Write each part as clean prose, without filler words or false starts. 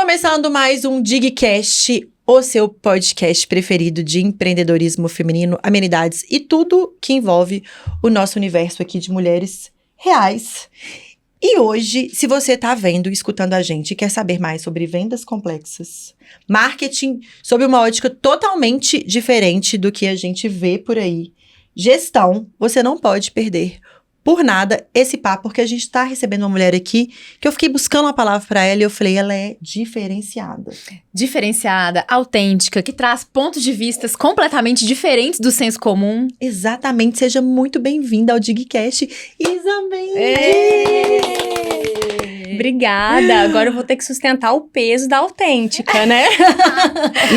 Começando mais um Digcast, o seu podcast preferido de empreendedorismo feminino, amenidades e tudo que envolve o nosso universo aqui de mulheres reais. E hoje, se você tá vendo e escutando a gente e quer saber mais sobre vendas complexas, marketing sob uma ótica totalmente diferente do que a gente vê por aí, gestão, você não pode perder por nada esse papo, porque a gente tá recebendo uma mulher aqui que eu fiquei buscando uma palavra pra ela e eu falei, ela é diferenciada. Diferenciada, autêntica, que traz pontos de vistas completamente diferentes do senso comum. Exatamente, seja muito bem-vinda ao Digcast, Isa. Obrigada, agora eu vou ter que sustentar o peso da autêntica, né?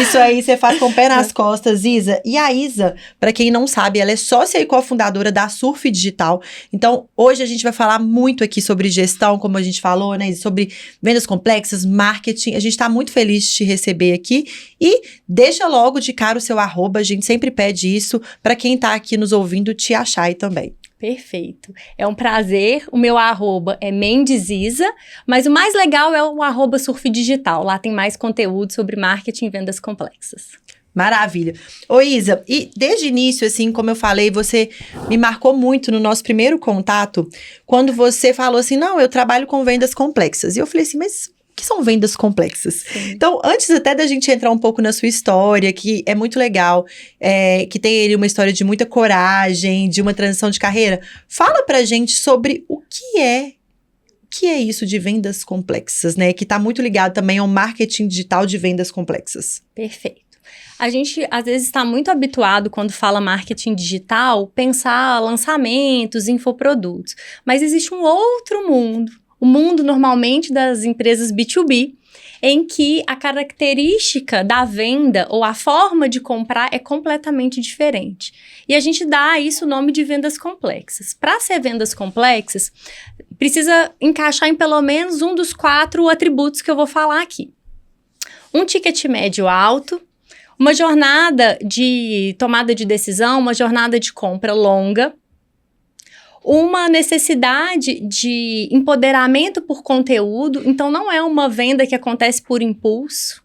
Isso aí você faz com o pé nas costas, Isa. E a Isa, pra quem não sabe, ela é sócia e cofundadora da Surf Digital. Então, hoje a gente vai falar muito aqui sobre gestão, como a gente falou, né? Sobre vendas complexas, marketing. A gente tá muito feliz de te receber aqui. E deixa logo de cara o seu arroba, a gente sempre pede isso pra quem tá aqui nos ouvindo te achar aí também. Perfeito. É um prazer. O meu arroba é Mendesisa, mas o mais legal é o arroba Surf Digital. Lá tem mais conteúdo sobre marketing e vendas complexas. Maravilha. Ô Isa, e desde o início, assim, como eu falei, você me marcou muito no nosso primeiro contato, quando você falou assim, não, eu trabalho com vendas complexas. E eu falei assim, mas o que são vendas complexas? Sim. Então, antes até da gente entrar um pouco na sua história, que é muito legal, que tem ali uma história de muita coragem, de uma transição de carreira, fala pra gente sobre o que é isso de vendas complexas, né? Que tá muito ligado também ao marketing digital de vendas complexas. Perfeito. A gente, às vezes, está muito habituado, quando fala marketing digital, pensar lançamentos, infoprodutos. Mas existe um outro mundo, o mundo, normalmente, das empresas B2B, em que a característica da venda ou a forma de comprar é completamente diferente. E a gente dá a isso o nome de vendas complexas. Para ser vendas complexas, precisa encaixar em pelo menos um dos 4 atributos que eu vou falar aqui. Um ticket médio alto, uma jornada de tomada de decisão, uma jornada de compra longa, uma necessidade de empoderamento por conteúdo, então não é uma venda que acontece por impulso.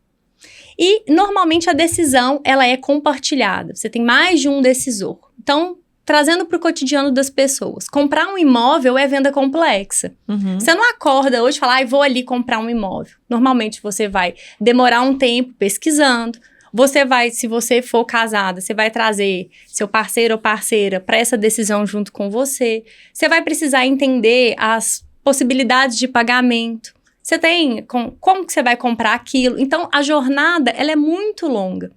E, normalmente, a decisão, ela é compartilhada. Você tem mais de um decisor. Então, trazendo para o cotidiano das pessoas. Comprar um imóvel é venda complexa. Uhum. Você não acorda hoje e fala, vou ali comprar um imóvel. Normalmente, você vai demorar um tempo pesquisando. Você vai, se você for casada, você vai trazer seu parceiro ou parceira para essa decisão junto com você. Você vai precisar entender as possibilidades de pagamento. Você tem como que você vai comprar aquilo. Então, a jornada, ela é muito longa.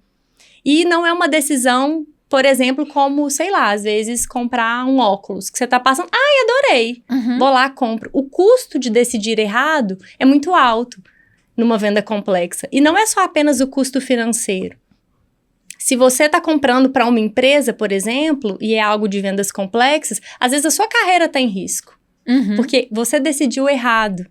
E não é uma decisão, por exemplo, como, sei lá, às vezes comprar um óculos que você tá passando. Ai, adorei. Uhum. Vou lá, compro. O custo de decidir errado é muito alto numa venda complexa. E não é só apenas o custo financeiro. Se você está comprando para uma empresa, por exemplo, e é algo de vendas complexas, às vezes a sua carreira está em risco. Uhum. Porque você decidiu errado.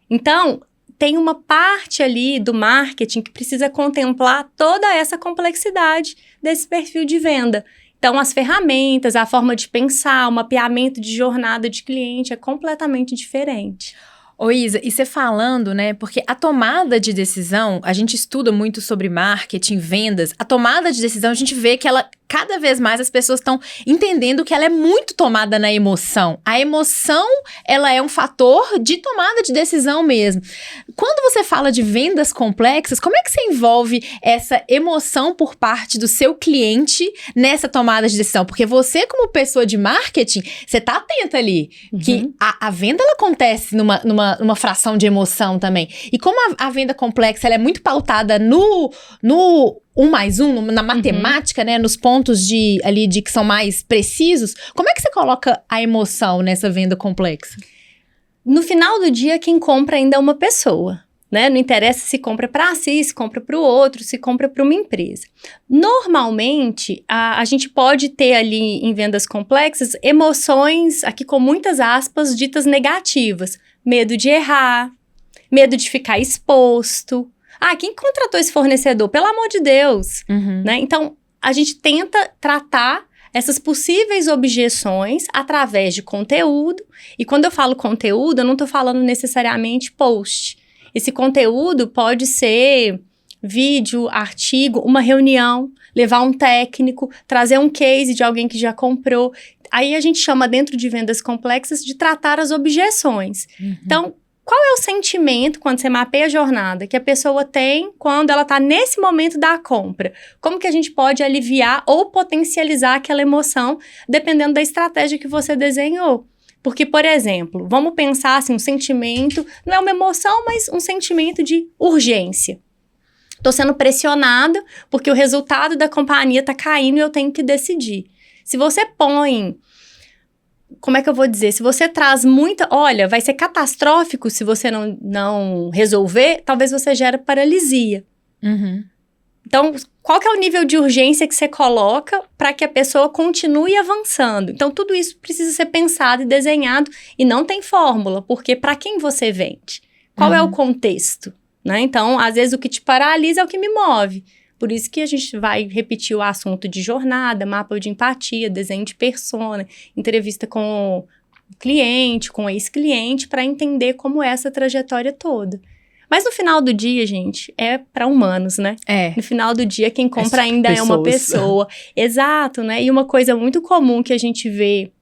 Então, tem uma parte ali do marketing que precisa contemplar toda essa complexidade desse perfil de venda. Então, as ferramentas, a forma de pensar, o mapeamento de jornada de cliente é completamente diferente. Ô Isa, e você falando, né, porque a tomada de decisão, a gente estuda muito sobre marketing, vendas, a tomada de decisão, a gente vê que ela, cada vez mais as pessoas estão entendendo que ela é muito tomada na emoção. A emoção, ela é um fator de tomada de decisão mesmo. Quando você fala de vendas complexas, como é que você envolve essa emoção por parte do seu cliente nessa tomada de decisão? Porque você, como pessoa de marketing, você tá atenta ali, que a venda, ela acontece numa fração de emoção também. E como a venda complexa, ela é muito pautada no 1+1, na matemática, né, nos pontos ali que são mais precisos, como é que você coloca a emoção nessa venda complexa? No final do dia, quem compra ainda é uma pessoa, né? Não interessa se compra para si, se compra para o outro, se compra para uma empresa. Normalmente, a gente pode ter ali em vendas complexas emoções, aqui com muitas aspas, ditas negativas. Medo de errar, medo de ficar exposto. Quem contratou esse fornecedor? Pelo amor de Deus. Né? Então, a gente tenta tratar essas possíveis objeções através de conteúdo. E quando eu falo conteúdo, eu não estou falando necessariamente post. Esse conteúdo pode ser vídeo, artigo, uma reunião, levar um técnico, trazer um case de alguém que já comprou. Aí a gente chama, dentro de vendas complexas, de tratar as objeções. Então, qual é o sentimento, quando você mapeia a jornada, que a pessoa tem quando ela está nesse momento da compra? Como que a gente pode aliviar ou potencializar aquela emoção, dependendo da estratégia que você desenhou? Porque, por exemplo, vamos pensar assim, um sentimento, não é uma emoção, mas um sentimento de urgência. Estou sendo pressionada porque o resultado da companhia está caindo e eu tenho que decidir. Se você põe... Como é que eu vou dizer? Se você traz muita... Olha, vai ser catastrófico se você não resolver, talvez você gere paralisia. Então, qual que é o nível de urgência que você coloca para que a pessoa continue avançando? Então, tudo isso precisa ser pensado e desenhado e não tem fórmula, porque para quem você vende? Qual é o contexto? Né? Então, às vezes, o que te paralisa é o que me move. Por isso que a gente vai repetir o assunto de jornada, mapa de empatia, desenho de persona, entrevista com o cliente, com o ex-cliente, para entender como é essa trajetória toda. Mas no final do dia, gente, é para humanos, né? No final do dia, quem compra ainda é uma pessoa. Exato, né? E uma coisa muito comum que a gente vê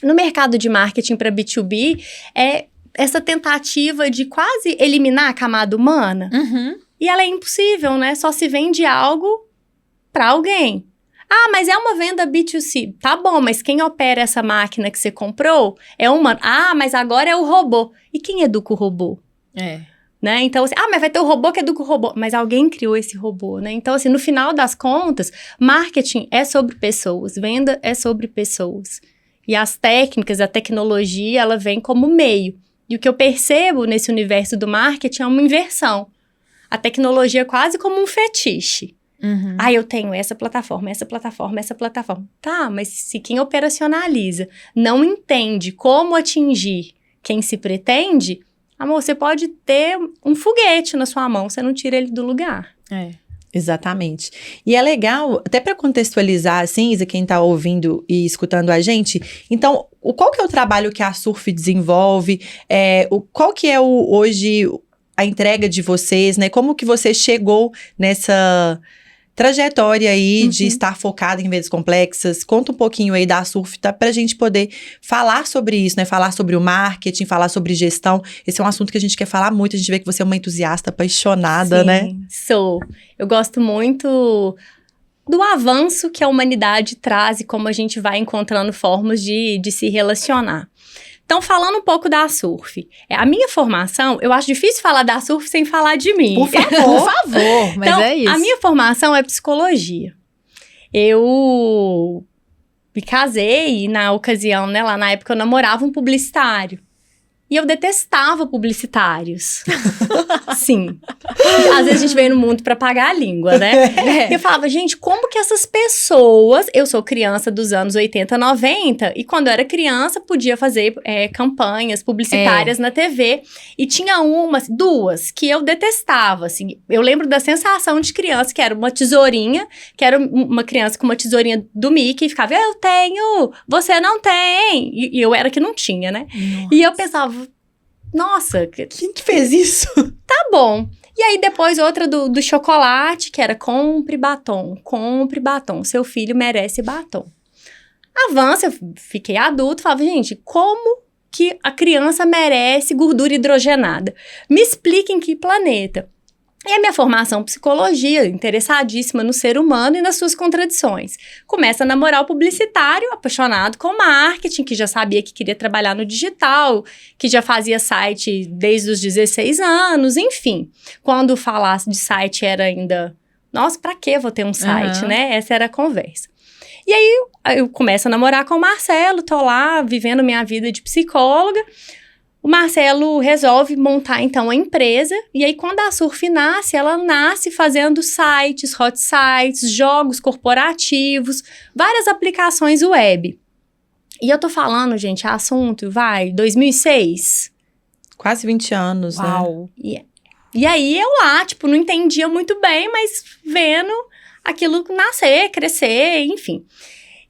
no mercado de marketing para B2B é essa tentativa de quase eliminar a camada humana. E ela é impossível, né? Só se vende algo para alguém. Ah, mas é uma venda B2C. Tá bom, mas quem opera essa máquina que você comprou é humano. Ah, mas agora é o robô. E quem educa o robô? Né? Então, assim, mas vai ter o robô que educa o robô. Mas alguém criou esse robô, né? Então, assim, no final das contas, marketing é sobre pessoas, venda é sobre pessoas. E as técnicas, a tecnologia, ela vem como meio. E o que eu percebo nesse universo do marketing é uma inversão. A tecnologia é quase como um fetiche. Eu tenho essa plataforma, essa plataforma, essa plataforma. Tá, mas se quem operacionaliza não entende como atingir quem se pretende, amor, você pode ter um foguete na sua mão, você não tira ele do lugar. Exatamente. E é legal, até para contextualizar, assim, Isa, quem tá ouvindo e escutando a gente, então, qual que é o trabalho que a Surf desenvolve? Qual que é hoje a entrega de vocês, né? Como que você chegou nessa trajetória aí de estar focada em vendas complexas? Conta um pouquinho aí da Surf, tá? Pra gente poder falar sobre isso, né? Falar sobre o marketing, falar sobre gestão. Esse é um assunto que a gente quer falar muito. A gente vê que você é uma entusiasta, apaixonada, Sim, né? Sou. Eu gosto muito do avanço que a humanidade traz e como a gente vai encontrando formas de se relacionar. Então, falando um pouco da Surf. A minha formação, eu acho difícil falar da Surf sem falar de mim. Por favor. Por favor, mas então, é isso. A minha formação é psicologia. Eu me casei e, na ocasião, né, lá na época, eu namorava um publicitário. E eu detestava publicitários. Sim. Às vezes a gente vem no mundo pra pagar a língua, né? E eu falava, gente, como que essas pessoas... Eu sou criança dos anos 80, 90. E quando eu era criança, podia fazer campanhas publicitárias na TV. E tinha duas, que eu detestava, assim. Eu lembro da sensação de criança, que era uma tesourinha. Que era uma criança com uma tesourinha do Mickey. E ficava, eu tenho, você não tem. E eu era que não tinha, né? Nossa. E eu pensava... Nossa, Quem que fez isso? tá bom. E aí, depois, outra do chocolate, que era compre batom, seu filho merece batom. Avança, eu fiquei adulto, falava, gente, como que a criança merece gordura hidrogenada? Me explica em que planeta. E a minha formação psicologia, interessadíssima no ser humano e nas suas contradições. Começa a namorar o publicitário, apaixonado com marketing, que já sabia que queria trabalhar no digital, que já fazia site desde os 16 anos, enfim. Quando falasse de site era ainda, nossa, pra que vou ter um site, né? Essa era a conversa. E aí, eu começo a namorar com o Marcelo, tô lá vivendo minha vida de psicóloga. O Marcelo resolve montar, então, a empresa. E aí, quando a Surf nasce, ela nasce fazendo sites, hot sites, jogos corporativos, várias aplicações web. E eu tô falando, gente, assunto, 2006. Quase 20 anos, Uau. né? E aí, eu lá, não entendia muito bem, mas vendo aquilo nascer, crescer, enfim.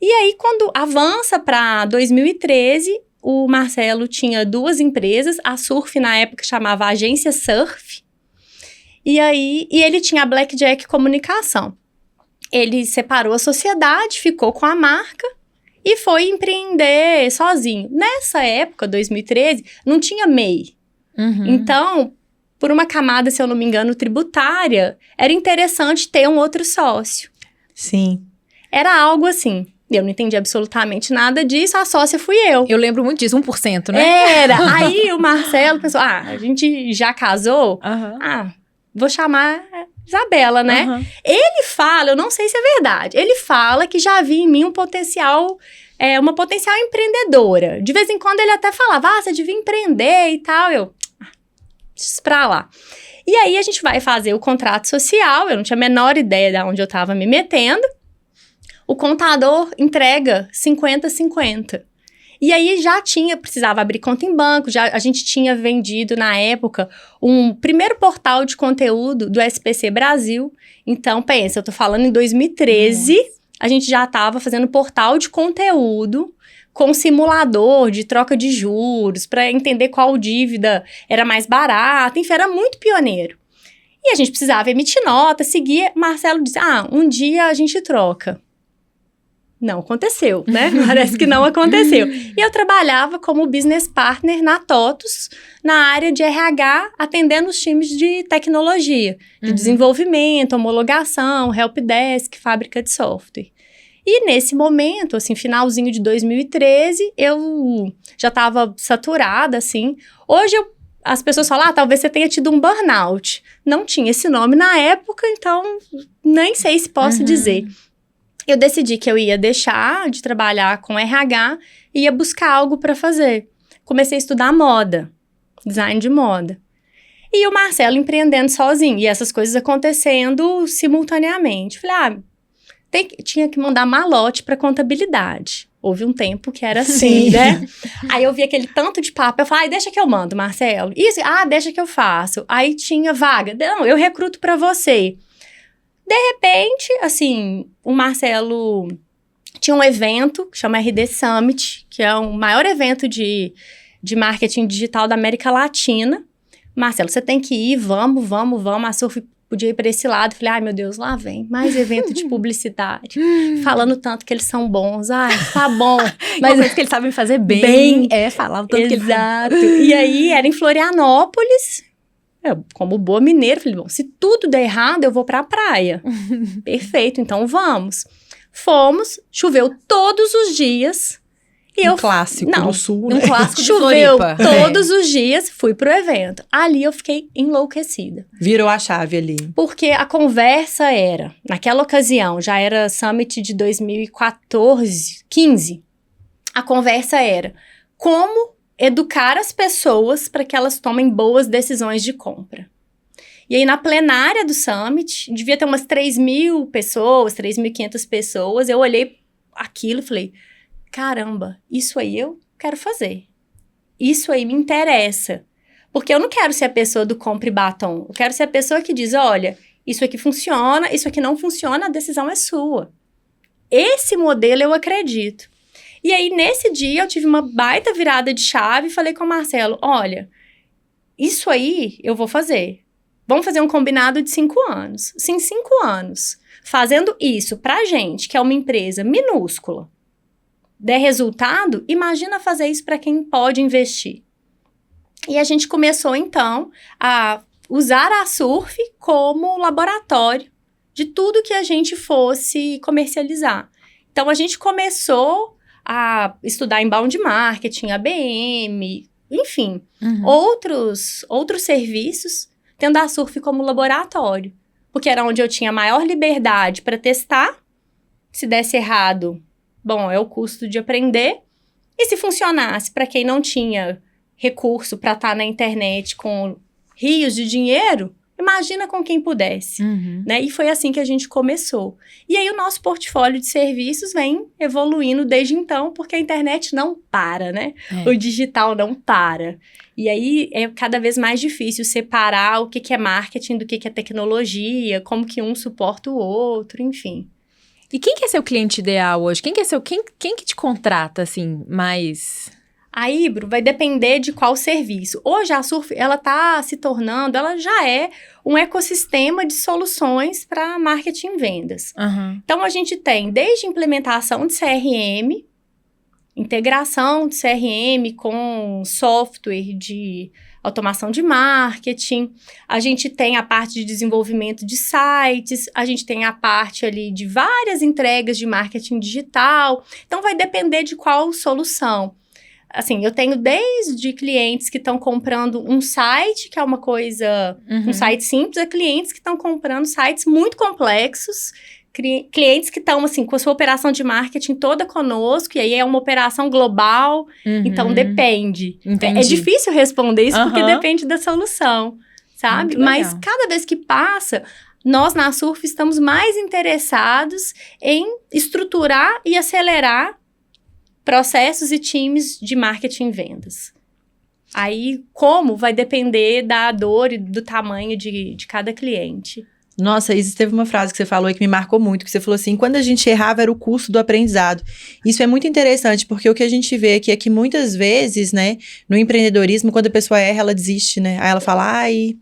E aí, quando avança para 2013... o Marcelo tinha 2 empresas, a Surf na época chamava Agência Surf, e ele tinha a Blackjack Comunicação. Ele separou a sociedade, ficou com a marca e foi empreender sozinho. Nessa época, 2013, não tinha MEI. Então, por uma camada, se eu não me engano, tributária, era interessante ter um outro sócio. Sim. Era algo assim. Eu não entendi absolutamente nada disso, a sócia fui eu. Eu lembro muito disso, 1%, né? Era. Aí o Marcelo pensou, a gente já casou? Vou chamar Isabela, né? Ele fala, eu não sei se é verdade, ele fala que já havia em mim um potencial, uma potencial empreendedora. De vez em quando ele até falava, você devia empreender e tal. Eu, deixa pra lá. E aí a gente vai fazer o contrato social, eu não tinha a menor ideia de onde eu tava me metendo. O contador entrega 50-50. E aí precisava abrir conta em banco, a gente tinha vendido na época um primeiro portal de conteúdo do SPC Brasil. Então, pensa, eu tô falando em 2013, a gente já tava fazendo portal de conteúdo com simulador de troca de juros, para entender qual dívida era mais barata, enfim, era muito pioneiro. E a gente precisava emitir nota, seguir. Marcelo disse, um dia a gente troca. Não aconteceu, né? Parece que não aconteceu. E eu trabalhava como business partner na TOTUS, na área de RH, atendendo os times de tecnologia, de desenvolvimento, homologação, helpdesk, fábrica de software. E nesse momento, assim, finalzinho de 2013, eu já estava saturada, assim. Hoje as pessoas falam, talvez você tenha tido um burnout. Não tinha esse nome na época, então nem sei se posso dizer. Eu decidi que eu ia deixar de trabalhar com RH e ia buscar algo para fazer. Comecei a estudar moda, design de moda. E o Marcelo empreendendo sozinho, e essas coisas acontecendo simultaneamente. Falei, tinha que mandar malote para contabilidade. Houve um tempo que era assim, né? Aí eu vi aquele tanto de papo, eu falei, deixa que eu mando, Marcelo. Isso, deixa que eu faço. Aí tinha vaga. Não, eu recruto para você. De repente, assim, o Marcelo tinha um evento que chama RD Summit, que é o maior evento de marketing digital da América Latina. Marcelo, você tem que ir, vamos. A Surf podia ir para esse lado. Falei, meu Deus, lá vem, mais evento de publicidade. Falando tanto que eles são bons. Tá bom. Mas é que eles sabem fazer bem. Falar o tanto que eles... Exato. E aí, era em Florianópolis. Eu, como boa mineira, falei, bom, se tudo der errado, eu vou pra praia. Perfeito, então vamos. Fomos, choveu todos os dias. E clássico do sul, né? Um clássico de Choveu Floripa. todos os dias, fui pro evento. Ali eu fiquei enlouquecida. Virou a chave ali. Porque a conversa era, naquela ocasião, já era Summit de 2014, 15. A conversa era, como educar as pessoas para que elas tomem boas decisões de compra. E aí, na plenária do Summit, devia ter umas 3.000 pessoas, 3.500 pessoas. Eu olhei aquilo e falei, caramba, isso aí eu quero fazer. Isso aí me interessa. Porque eu não quero ser a pessoa do compre batom. Eu quero ser a pessoa que diz, olha, isso aqui funciona, isso aqui não funciona, a decisão é sua. Esse modelo eu acredito. E aí, nesse dia, eu tive uma baita virada de chave e falei com o Marcelo, olha, isso aí eu vou fazer. Vamos fazer um combinado de 5 anos. Se em 5 anos, fazendo isso pra gente, que é uma empresa minúscula, der resultado, imagina fazer isso para quem pode investir. E a gente começou, então, a usar a Surf como laboratório de tudo que a gente fosse comercializar. Então, a gente começou a estudar inbound marketing, ABM, enfim, outros serviços, tendo a Surf como laboratório, porque era onde eu tinha maior liberdade para testar. Se desse errado, bom, é o custo de aprender. E se funcionasse para quem não tinha recurso para estar na internet com rios de dinheiro, imagina com quem pudesse, né? E foi assim que a gente começou. E aí o nosso portfólio de serviços vem evoluindo desde então, porque a internet não para, né? O digital não para. E aí é cada vez mais difícil separar o que é marketing do que é tecnologia, como que um suporta o outro, enfim. E quem que é seu cliente ideal hoje? Quem que te contrata, assim, mais... Aí, Bru, vai depender de qual serviço. Hoje a Surf, ela tá se tornando, ela já é um ecossistema de soluções para marketing e vendas. Uhum. Então, a gente tem desde implementação de CRM, integração de CRM com software de automação de marketing, a gente tem a parte de desenvolvimento de sites, a gente tem a parte ali de várias entregas de marketing digital. Então, vai depender de qual solução. Assim, eu tenho desde clientes que estão comprando um site, que é uma coisa, um site simples, a clientes que estão comprando sites muito complexos, clientes que estão, assim, com a sua operação de marketing toda conosco, e aí é uma operação global, então depende. Entendi. É difícil responder isso, porque depende da solução, sabe? Mas cada vez que passa, nós na Surf estamos mais interessados em estruturar e acelerar processos e times de marketing e vendas. Aí, como vai depender da dor e do tamanho de cada cliente. Nossa, Isis, teve uma frase que você falou aí que me marcou muito, que você falou assim, quando a gente errava era o custo do aprendizado. Isso é muito interessante, porque o que a gente vê aqui é que muitas vezes, né, no empreendedorismo, quando a pessoa erra, ela desiste, né? Aí ela fala, ai,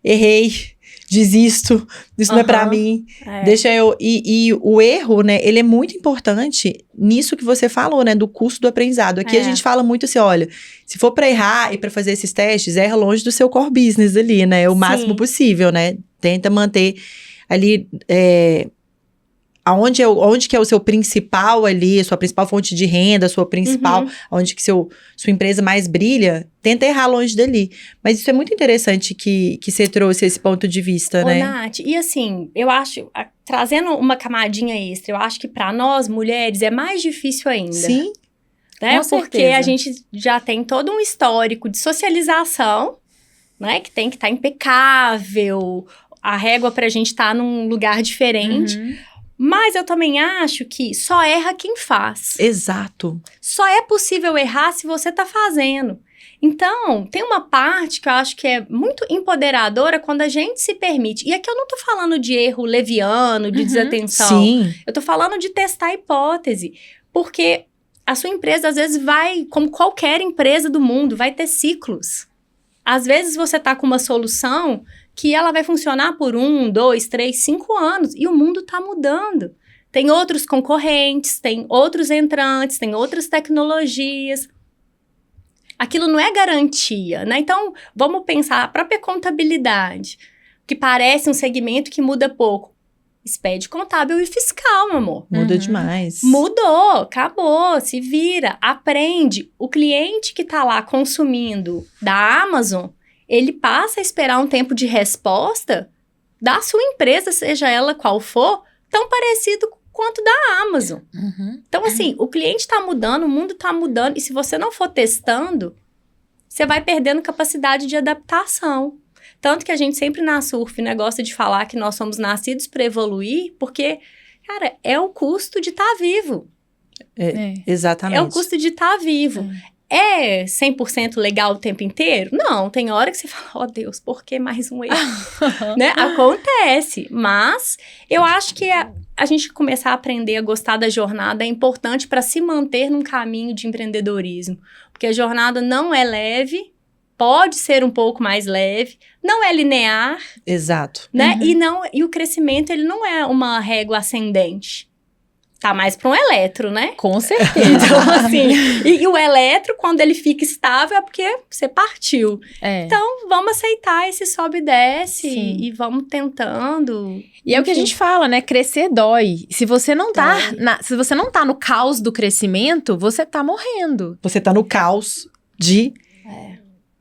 errei, desisto, isso não é pra mim, deixa eu... E o erro, né, ele é muito importante nisso que você falou, né, do custo do aprendizado. Aqui a gente fala muito assim, olha, se for pra errar e pra fazer esses testes, erra longe do seu core business ali, né, o máximo possível, né, tenta manter ali... Onde que é o seu principal ali, a sua principal fonte de renda, a sua principal, onde que sua empresa mais brilha, tenta errar longe dali. Mas isso é muito interessante que você trouxe esse ponto de vista, né? Nath, e assim, eu acho, trazendo uma camadinha extra, eu acho que para nós, mulheres, é mais difícil ainda. Sim. Né? Com Porque certeza. a gente já tem todo um histórico de socialização, né? Que tem que estar impecável, a régua pra gente estar num lugar diferente. Mas eu também acho que só erra quem faz. Exato. Só é possível errar se você tá fazendo. Então, tem uma parte que eu acho que é muito empoderadora quando a gente se permite. E aqui eu não tô falando de erro leviano, de desatenção. Sim. Eu tô falando de testar a hipótese. Porque a sua empresa, às vezes, vai, como qualquer empresa do mundo, vai ter ciclos. Às vezes, você tá com uma solução que ela vai funcionar por 1, 2, 3, 5 anos. E o mundo tá mudando. Tem outros concorrentes, tem outros entrantes, tem outras tecnologias. Aquilo não é garantia, né? Então, vamos pensar a própria contabilidade, que parece um segmento que muda pouco. Expede contábil e fiscal, meu amor. Muda demais. Mudou, acabou, se vira, aprende. O cliente que tá lá consumindo da Amazon, ele passa a esperar um tempo de resposta da sua empresa, seja ela qual for, tão parecido quanto da Amazon. Então, assim, o cliente tá mudando, o mundo tá mudando, e se você não for testando, você vai perdendo capacidade de adaptação. Tanto que a gente sempre na Surf, né, gosta de falar que nós somos nascidos para evoluir, porque, cara, é o custo de estar vivo. Exatamente. É o custo de estar vivo. É 100% legal o tempo inteiro? Não, tem hora que você fala, oh Deus, por que mais um erro? Né? Acontece, mas eu acho que a gente começar a aprender a gostar da jornada é importante para se manter num caminho de empreendedorismo, porque a jornada não é leve, pode ser um pouco mais leve, não é linear, Exato. né? E o crescimento, ele não é uma régua ascendente. Tá mais para um eletro, né? Com certeza. Então, assim, e o eletro, quando ele fica estável, é porque você partiu. Então, vamos aceitar esse sobe e desce e vamos tentando. E é o que a gente fala, né? Crescer dói. Se você não tá, se você não tá no caos do crescimento, você tá morrendo. Você tá no caos de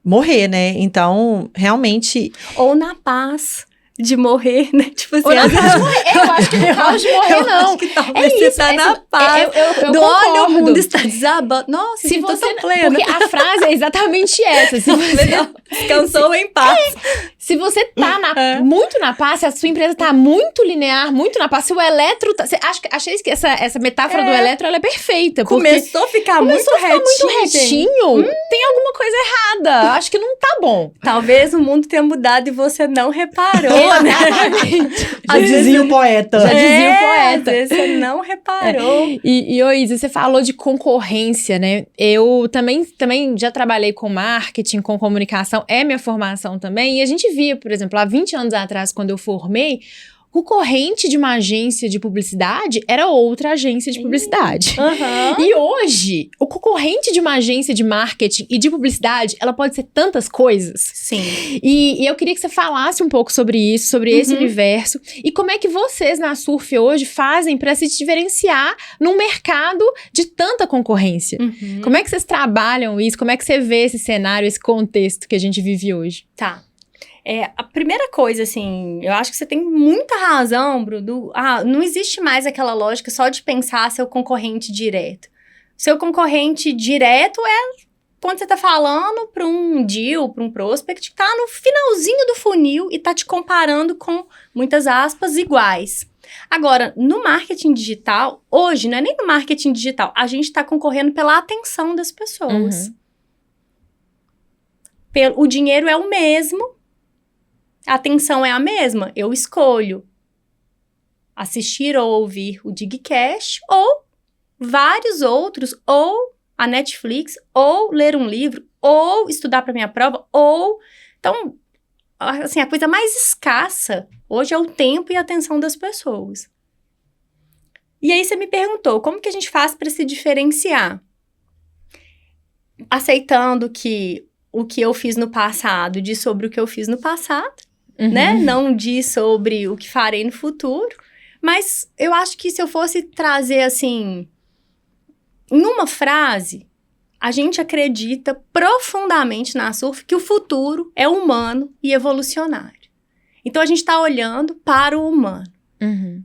morrer, né? Então, realmente... Ou na paz de morrer, né? Tipo assim, Eu acho que no caos de morrer, não. Acho que talvez É você isso, tá na paz. Eu Olha, o concordo. mundo está desabando. Nossa, Se você você tá plena. Porque a frase é exatamente essa. Se você Descansou em paz. Se você tá muito na paz, se a sua empresa tá muito linear, muito na paz, se o eletro... Achei que essa metáfora do eletro, ela é perfeita. Começou a ficar muito retinho. Tem alguma coisa errada. Acho que não tá bom. Talvez o mundo tenha mudado e você não reparou, né? Já dizia o poeta. Já dizia o poeta. Às vezes você não reparou. E Isa, você falou de concorrência, né? Eu também já trabalhei com marketing, com comunicação, é minha formação também. E a gente via, por exemplo, há 20 anos atrás, quando eu formei, o concorrente de uma agência de publicidade era outra agência de publicidade. Uhum. E hoje, o concorrente de uma agência de marketing e de publicidade, ela pode ser tantas coisas. Sim. E eu queria que você falasse um pouco sobre isso, sobre esse universo. E como é que vocês na Surf hoje fazem para se diferenciar num mercado de tanta concorrência? Como é que vocês trabalham isso? Como é que você vê esse cenário, esse contexto que a gente vive hoje? Tá. A primeira coisa, assim, eu acho que você tem muita razão, Bruno. Não existe mais aquela lógica só de pensar seu concorrente direto. Seu concorrente direto é quando você tá falando para um deal, para um prospect, que tá no finalzinho do funil e tá te comparando com, muitas aspas, iguais. Agora, no marketing digital, hoje, não é nem no marketing digital, a gente tá concorrendo pela atenção das pessoas. O dinheiro é o mesmo, a atenção é a mesma. Eu escolho assistir ou ouvir o Digcast ou vários outros, ou a Netflix, ou ler um livro, ou estudar para minha prova, ou... Então, assim, a coisa mais escassa hoje é o tempo e a atenção das pessoas. E aí você me perguntou, como que a gente faz para se diferenciar? Aceitando que o que eu fiz no passado diz sobre o que eu fiz no passado, né? Não diz sobre o que farei no futuro. Mas eu acho que se eu fosse trazer, assim, em uma frase, a gente acredita profundamente na Surf que o futuro é humano e evolucionário. Então, a gente está olhando para o humano.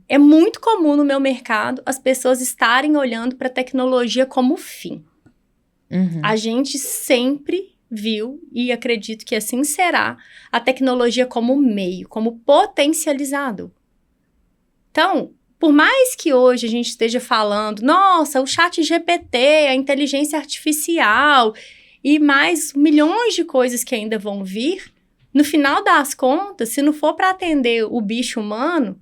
É muito comum no meu mercado as pessoas estarem olhando para a tecnologia como fim. A gente sempre viu, e acredito que assim será, a tecnologia como meio, como potencializador. Então, por mais que hoje a gente esteja falando, nossa, o ChatGPT, a inteligência artificial e mais milhões de coisas que ainda vão vir, no final das contas, se não for para atender o bicho humano,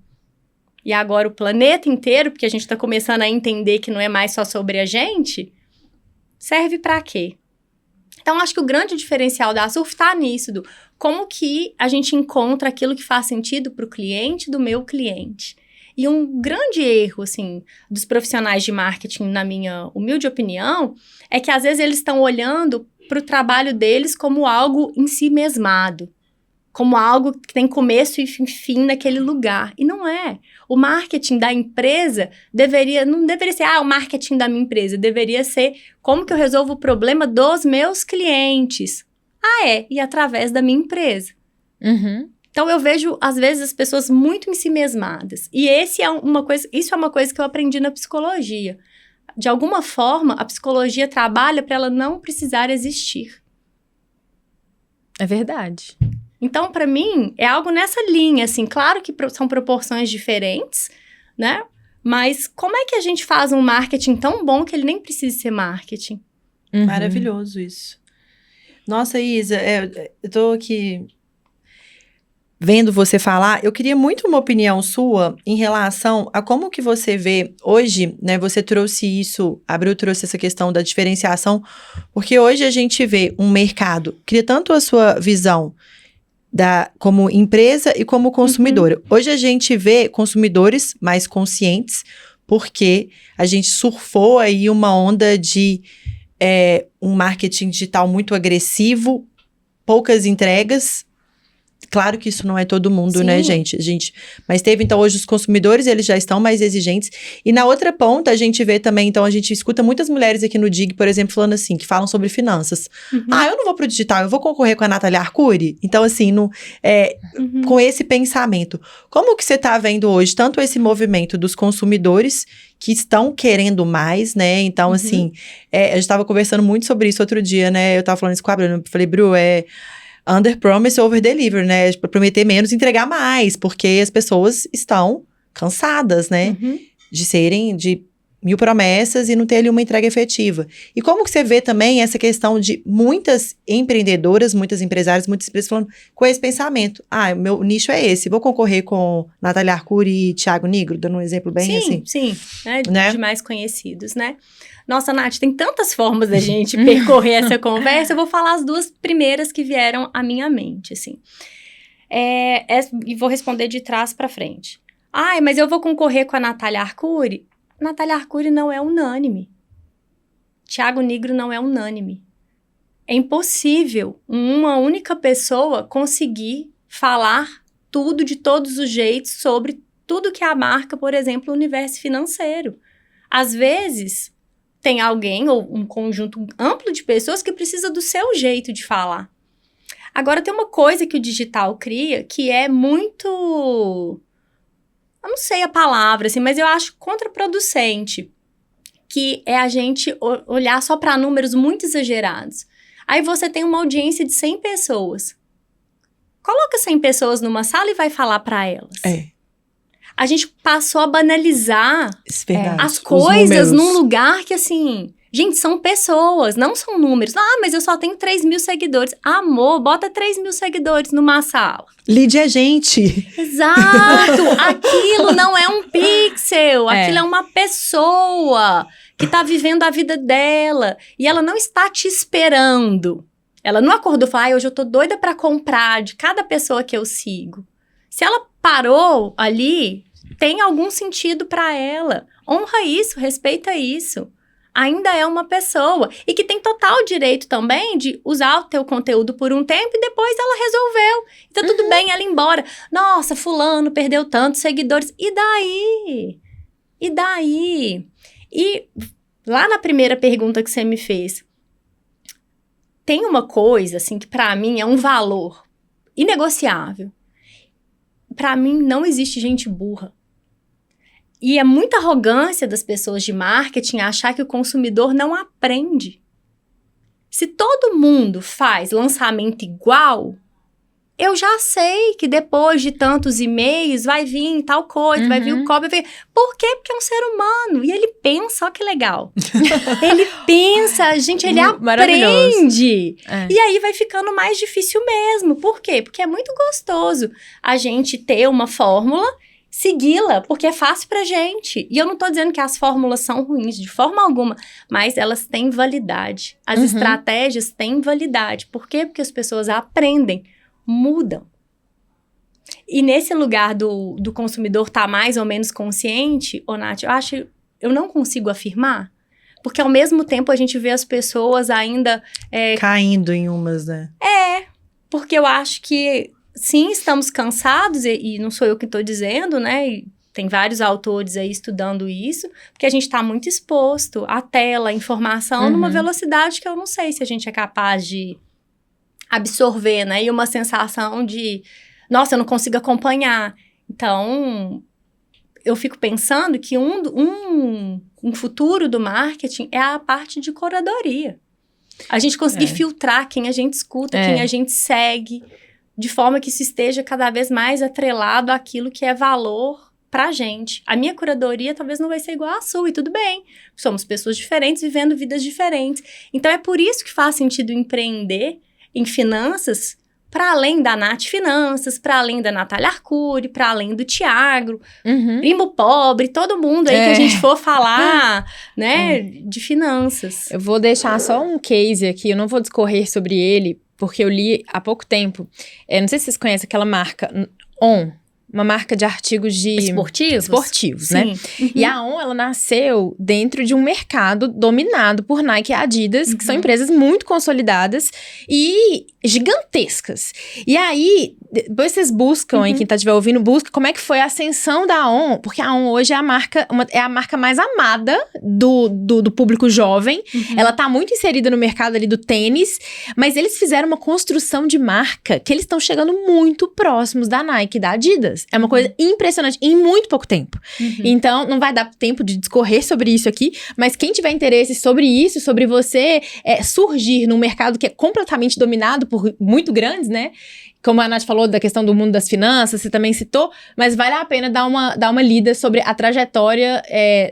e agora o planeta inteiro, porque a gente está começando a entender que não é mais só sobre a gente, serve para quê? Então, acho que o grande diferencial da Surf está nisso, do como que a gente encontra aquilo que faz sentido para o cliente do meu cliente. E um grande erro, assim, dos profissionais de marketing, na minha humilde opinião, é que às vezes eles estão olhando para o trabalho deles como algo em si mesmado, como algo que tem começo e fim naquele lugar. E não é. O marketing da empresa não deveria ser, o marketing da minha empresa. Deveria ser como que eu resolvo o problema dos meus clientes. E através da minha empresa. Então, eu vejo, às vezes, as pessoas muito em si mesmadas. E isso é uma coisa que eu aprendi na psicologia. De alguma forma, a psicologia trabalha para ela não precisar existir. É verdade. Então, para mim, é algo nessa linha, assim. Claro que são proporções diferentes, né? Mas como é que a gente faz um marketing tão bom que ele nem precisa ser marketing? Maravilhoso isso. Nossa, Isa, eu tô aqui vendo você falar. Eu queria muito uma opinião sua em relação a como que você vê hoje, né? Você trouxe isso, a Bru trouxe essa questão da diferenciação, porque hoje a gente vê um mercado, queria tanto a sua visão como empresa e como consumidora. Hoje a gente vê consumidores mais conscientes, porque a gente surfou aí uma onda de um marketing digital muito agressivo, poucas entregas. Claro que isso não é todo mundo, né, gente? Mas teve, então, hoje os consumidores, eles já estão mais exigentes. E na outra ponta, a gente vê também, então, a gente escuta muitas mulheres aqui no Dig, por exemplo, falando assim, que falam sobre finanças. Eu não vou pro digital, eu vou concorrer com a Nathalia Arcuri? Então, assim, com esse pensamento. Como que você tá vendo hoje, tanto esse movimento dos consumidores que estão querendo mais, né? Então, assim, a gente tava conversando muito sobre isso outro dia, né? Eu tava falando isso com a Bruna, eu falei, Bru, under promise, over deliver, né? Tipo, prometer menos, entregar mais, porque as pessoas estão cansadas, né? De 1000 promessas e não ter ali uma entrega efetiva. E como que você vê também essa questão de muitas empreendedoras, muitas empresárias, muitas empresas falando com esse pensamento. Meu nicho é esse, vou concorrer com Natália Arcuri e Thiago Nigro, dando um exemplo bem assim. Sim, né? De mais conhecidos, né? Nossa, Nath, tem tantas formas da gente percorrer essa conversa, eu vou falar as 2 primeiras que vieram à minha mente, assim. E vou responder de trás para frente. Mas eu vou concorrer com a Natália Arcuri? Natália Arcuri não é unânime. Thiago Nigro não é unânime. É impossível uma única pessoa conseguir falar tudo de todos os jeitos sobre tudo que abarca, por exemplo, o universo financeiro. Às vezes, tem alguém ou um conjunto amplo de pessoas que precisa do seu jeito de falar. Agora, tem uma coisa que o digital cria que é muito... Eu não sei a palavra, assim, mas eu acho contraproducente, que é a gente olhar só para números muito exagerados. Aí você tem uma audiência de 100 pessoas. Coloca 100 pessoas numa sala e vai falar para elas. A gente passou a banalizar as coisas num lugar que, assim... Gente, são pessoas, não são números. Mas eu só tenho 3.000 seguidores. Amor, bota 3.000 seguidores numa sala. Lead é gente. Exato! Aquilo não é um pixel. Aquilo é uma pessoa que tá vivendo a vida dela. E ela não está te esperando. Ela não acordou e falou, hoje eu tô doida pra comprar de cada pessoa que eu sigo. Se ela parou ali, tem algum sentido pra ela. Honra isso, respeita isso. Ainda é uma pessoa. E que tem total direito também de usar o teu conteúdo por um tempo e depois ela resolveu. Então, tudo bem ela ir embora. Nossa, fulano perdeu tantos seguidores. E daí? E daí? E lá na primeira pergunta que você me fez, tem uma coisa, assim, que pra mim é um valor inegociável. Pra mim, não existe gente burra. E é muita arrogância das pessoas de marketing achar que o consumidor não aprende. Se todo mundo faz lançamento igual, eu já sei que depois de tantos e-mails vai vir tal coisa, vai vir o copy. Por quê? Porque é um ser humano. E ele pensa, ó que legal. Ele pensa, gente, ele aprende. E aí vai ficando mais difícil mesmo. Por quê? Porque é muito gostoso a gente ter uma fórmula, segui-la, porque é fácil pra gente. E eu não tô dizendo que as fórmulas são ruins, de forma alguma, mas elas têm validade. As estratégias têm validade. Por quê? Porque as pessoas aprendem, mudam. E nesse lugar do consumidor estar mais ou menos consciente, Nath, eu não consigo afirmar, porque ao mesmo tempo a gente vê as pessoas ainda... caindo em umas, né? Porque eu acho que sim, estamos cansados, e não sou eu que estou dizendo, né? E tem vários autores aí estudando isso, porque a gente está muito exposto à tela, à informação, numa velocidade que eu não sei se a gente é capaz de absorver, né? E uma sensação de, nossa, eu não consigo acompanhar. Então, eu fico pensando que um futuro do marketing é a parte de curadoria. A gente conseguir filtrar quem a gente escuta, quem a gente segue, de forma que isso esteja cada vez mais atrelado àquilo que é valor pra gente. A minha curadoria talvez não vai ser igual à sua, e tudo bem. Somos pessoas diferentes, vivendo vidas diferentes. Então, é por isso que faz sentido empreender em finanças, para além da Nath Finanças, para além da Natália Arcuri, para além do Thiago, Primo Pobre, todo mundo aí que a gente for falar, né, de finanças. Eu vou deixar só um case aqui, eu não vou discorrer sobre ele, porque eu li há pouco tempo, não sei se vocês conhecem aquela marca, On, uma marca de artigos de... Esportivos, né? E a On, ela nasceu dentro de um mercado dominado por Nike e Adidas, que são empresas muito consolidadas e gigantescas. E aí, depois vocês buscam, quem estiver ouvindo, busca como é que foi a ascensão da On, porque a On hoje é a marca mais amada do público jovem. Ela tá muito inserida no mercado ali do tênis, mas eles fizeram uma construção de marca que eles estão chegando muito próximos da Nike e da Adidas. É uma coisa impressionante, em muito pouco tempo. Então, não vai dar tempo de discorrer sobre isso aqui, mas quem tiver interesse sobre isso, sobre você surgir num mercado que é completamente dominado muito grandes, né? Como a Nath falou da questão do mundo das finanças, você também citou, mas vale a pena dar uma lida sobre a trajetória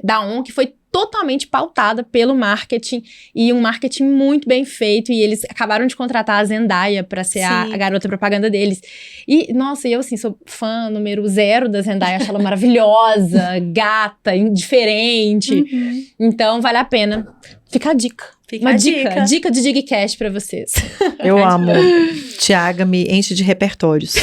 da ON, que foi totalmente pautada pelo marketing, e um marketing muito bem feito, e eles acabaram de contratar a Zendaya pra ser a garota propaganda deles. E, nossa, eu, assim, sou fã número 0 da Zendaya, acho ela maravilhosa, gata, diferente. Então, vale a pena. Fica a dica. Uma dica de Digcast pra vocês. Eu amo. Tiaga me enche de repertórios.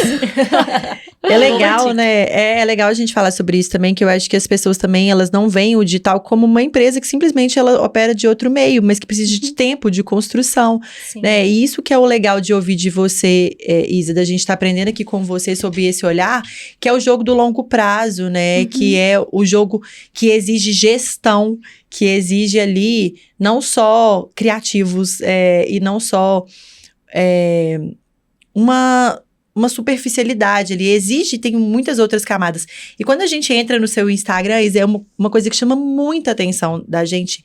É legal, né? É legal a gente falar sobre isso também, que eu acho que as pessoas também, elas não veem o digital como uma empresa que simplesmente ela opera de outro meio, mas que precisa de tempo, de construção, né? E isso que é o legal de ouvir de você, Isa, da gente estar aprendendo aqui com você sobre esse olhar, que é o jogo do longo prazo, né? Que é o jogo que exige gestão, que exige ali não só criativos e não só uma superficialidade, ele exige, tem muitas outras camadas. E quando a gente entra no seu Instagram, Isa, é uma coisa que chama muita atenção da gente,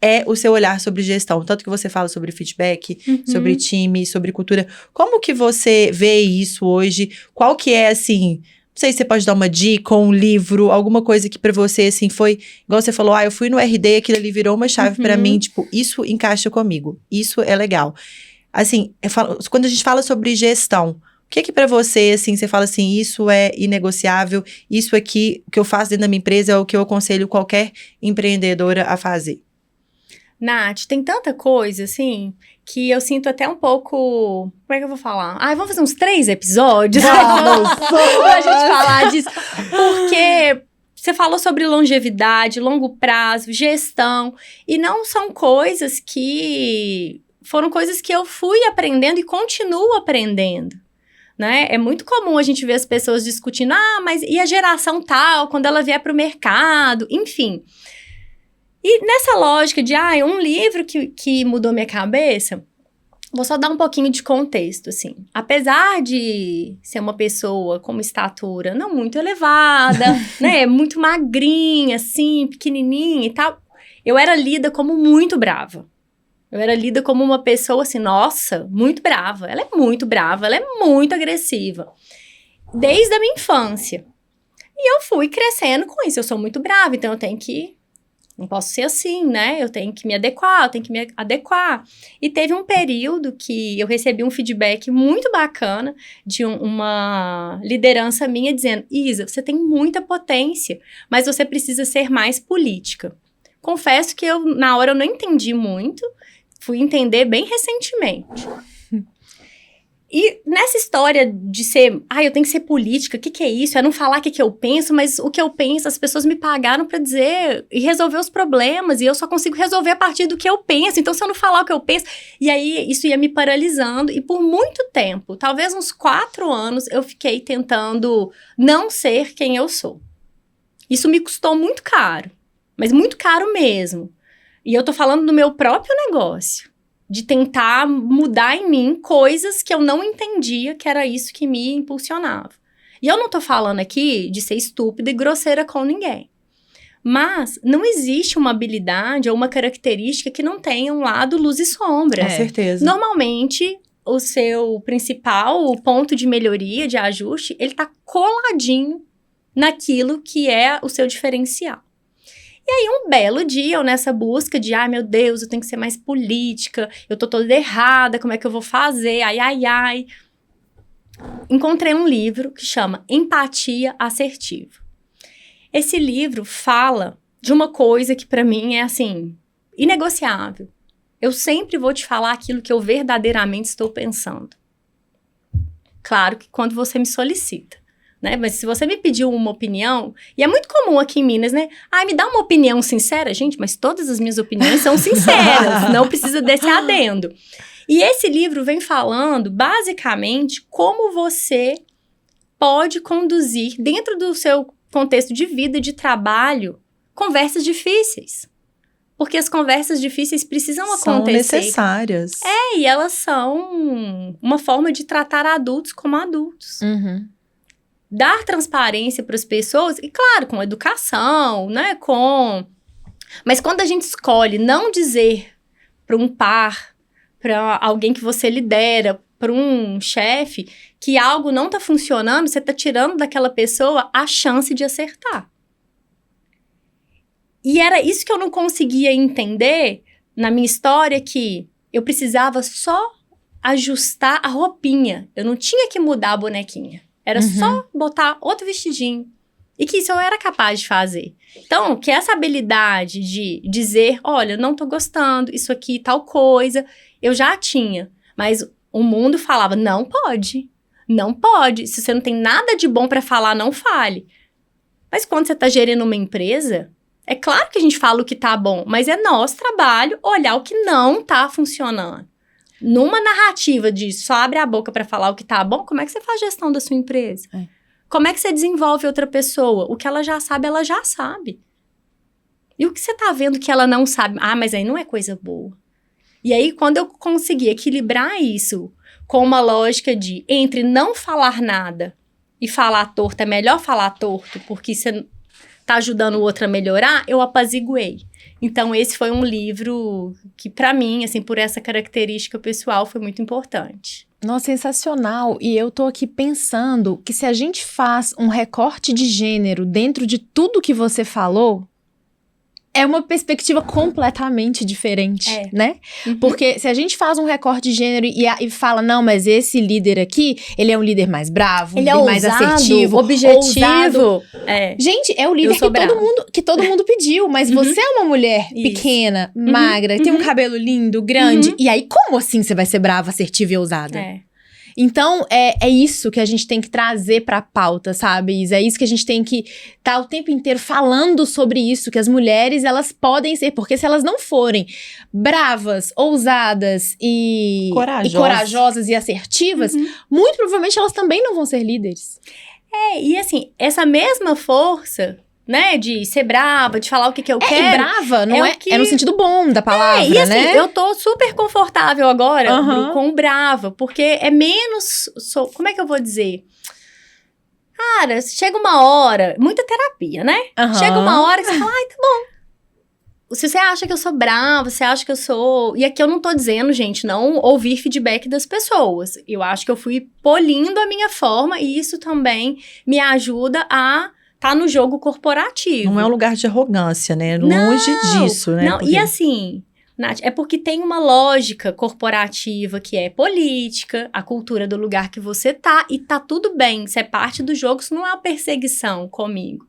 é o seu olhar sobre gestão. Tanto que você fala sobre feedback, sobre time, sobre cultura. Como que você vê isso hoje? Qual que é, assim... Não sei se você pode dar uma dica ou um livro, alguma coisa que pra você, assim, foi... Igual você falou, eu fui no RD, aquilo ali virou uma chave pra mim, tipo, isso encaixa comigo, isso é legal. Assim, quando a gente fala sobre gestão, o que pra você, assim, você fala assim, isso é inegociável, isso aqui, o que eu faço dentro da minha empresa é o que eu aconselho qualquer empreendedora a fazer? Nath, tem tanta coisa, assim, que eu sinto até um pouco... Como é que eu vou falar? Vamos fazer uns 3 episódios pra gente falar disso. Porque você falou sobre longevidade, longo prazo, gestão. E não são coisas que... Foram coisas que eu fui aprendendo e continuo aprendendo. Né? É muito comum a gente ver as pessoas discutindo, mas e a geração tal, quando ela vier pro mercado, enfim... E nessa lógica de, um livro que mudou minha cabeça, vou só dar um pouquinho de contexto, assim. Apesar de ser uma pessoa com uma estatura não muito elevada, né, muito magrinha, assim, pequenininha e tal, eu era lida como muito brava. Eu era lida como uma pessoa assim, nossa, muito brava. Ela é muito brava, ela é muito agressiva. Desde a minha infância. E eu fui crescendo com isso. Eu sou muito brava, então eu tenho que... Não posso ser assim, né? Eu tenho que me adequar, E teve um período que eu recebi um feedback muito bacana de uma liderança minha dizendo, Isa, você tem muita potência, mas você precisa ser mais política. Confesso que na hora eu não entendi muito, fui entender bem recentemente. E nessa história de ser, eu tenho que ser política, o que é isso? É não falar o que eu penso, mas o que eu penso, as pessoas me pagaram pra dizer e resolver os problemas, e eu só consigo resolver a partir do que eu penso, então se eu não falar o que eu penso, e aí isso ia me paralisando, e por muito tempo, talvez uns 4 anos, eu fiquei tentando não ser quem eu sou. Isso me custou muito caro, mas muito caro mesmo. E eu tô falando do meu próprio negócio. De tentar mudar em mim coisas que eu não entendia que era isso que me impulsionava. E eu não tô falando aqui de ser estúpida e grosseira com ninguém. Mas não existe uma habilidade ou uma característica que não tenha um lado luz e sombra. Com certeza. Normalmente, o seu principal ponto de melhoria, de ajuste, ele tá coladinho naquilo que é o seu diferencial. E aí, um belo dia, eu nessa busca de, meu Deus, eu tenho que ser mais política, eu tô toda errada, como é que eu vou fazer, encontrei um livro que chama Empatia Assertiva. Esse livro fala de uma coisa que pra mim é, assim, inegociável. Eu sempre vou te falar aquilo que eu verdadeiramente estou pensando. Claro que quando você me solicita. Né? Mas se você me pediu uma opinião, e é muito comum aqui em Minas, né? Me dá uma opinião sincera. Gente, mas todas as minhas opiniões são sinceras, não precisa desse adendo. E esse livro vem falando, basicamente, como você pode conduzir, dentro do seu contexto de vida e de trabalho, conversas difíceis. Porque as conversas difíceis precisam acontecer. São necessárias. E elas são uma forma de tratar adultos como adultos. Dar transparência para as pessoas, e claro, com educação, né, Mas quando a gente escolhe não dizer para um par, para alguém que você lidera, para um chefe que algo não tá funcionando, você tá tirando daquela pessoa a chance de acertar. E era isso que eu não conseguia entender na minha história, que eu precisava só ajustar a roupinha. Eu não tinha que mudar a bonequinha. Era só botar outro vestidinho. E que isso eu era capaz de fazer. Então, que essa habilidade de dizer, olha, não tô gostando, isso aqui, tal coisa, eu já tinha. Mas o mundo falava, não pode. Não pode. Se você não tem nada de bom pra falar, não fale. Mas quando você tá gerindo uma empresa, é claro que a gente fala o que tá bom, mas é nosso trabalho olhar o que não tá funcionando. Numa narrativa de só abre a boca pra falar o que tá bom, como é que você faz gestão da sua empresa? Como é que você desenvolve outra pessoa? O que ela já sabe, ela já sabe. E o que você tá vendo que ela não sabe? Ah, mas aí não é coisa boa. E aí, quando eu consegui equilibrar isso com uma lógica de entre não falar nada e falar torto, é melhor falar torto, porque você tá ajudando o outro a melhorar, eu apaziguei. Então, esse foi um livro que, pra mim, assim, por essa característica pessoal, foi muito importante. Nossa, sensacional. E eu tô aqui pensando que se a gente faz um recorte de gênero dentro de tudo que você falou, é uma perspectiva completamente diferente, né? Porque se a gente faz um recorte de gênero e fala, não, mas esse líder aqui, ele é um líder mais bravo, ele é ousado, mais assertivo, objetivo. Ousado. Gente, é o líder que todo mundo pediu, mas você é uma mulher pequena, magra, tem um cabelo lindo, grande, e aí como assim você vai ser brava, assertiva e ousada? Então, é isso que a gente tem que trazer pra pauta, sabe, Isa? É isso que a gente tem que estar o tempo inteiro falando sobre isso, que as mulheres, elas podem ser, porque se elas não forem bravas, ousadas e corajosas e assertivas, muito provavelmente elas também não vão ser líderes. E assim, essa mesma força, né, de ser brava, de falar o que eu quero. E brava, não é no sentido bom da palavra, e assim, né? eu tô super confortável agora Bru, com brava, porque é menos, como é que eu vou dizer? Cara, chega uma hora, muita terapia, né? Chega uma hora que você fala, ai, tá bom. Se você acha que eu sou brava, você acha que eu sou... E aqui eu não tô dizendo, gente, não ouvir feedback das pessoas. Eu acho que eu fui polindo a minha forma e isso também me ajuda a tá no jogo corporativo. Não é um lugar de arrogância, né? Longe disso, né? Não, porque... E assim, Nath, é porque tem uma lógica corporativa que é política, a cultura do lugar que você tá, e tá tudo bem, isso é parte do jogo, isso não é uma perseguição comigo.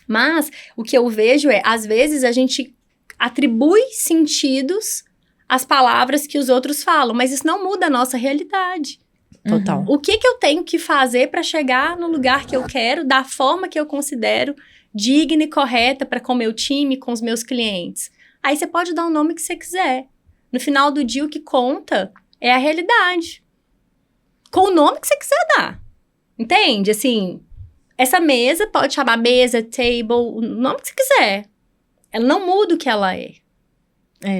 Mas o que eu vejo é, às vezes a gente atribui sentidos às palavras que os outros falam, mas isso não muda a nossa realidade. Total. O que eu tenho que fazer para chegar no lugar que eu quero, da forma que eu considero digna e correta para com o meu time, com os meus clientes? Aí você pode dar o nome que você quiser. No final do dia, o que conta é a realidade. Com o nome que você quiser dar. Entende? Assim, essa mesa pode chamar mesa, table, o nome que você quiser. Ela não muda o que ela é.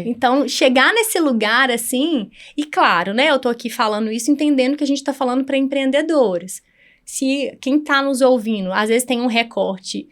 Então, chegar nesse lugar, assim... E claro, né? Eu tô aqui falando isso, entendendo que a gente tá falando para empreendedoras. Se quem tá nos ouvindo, às vezes tem um recorte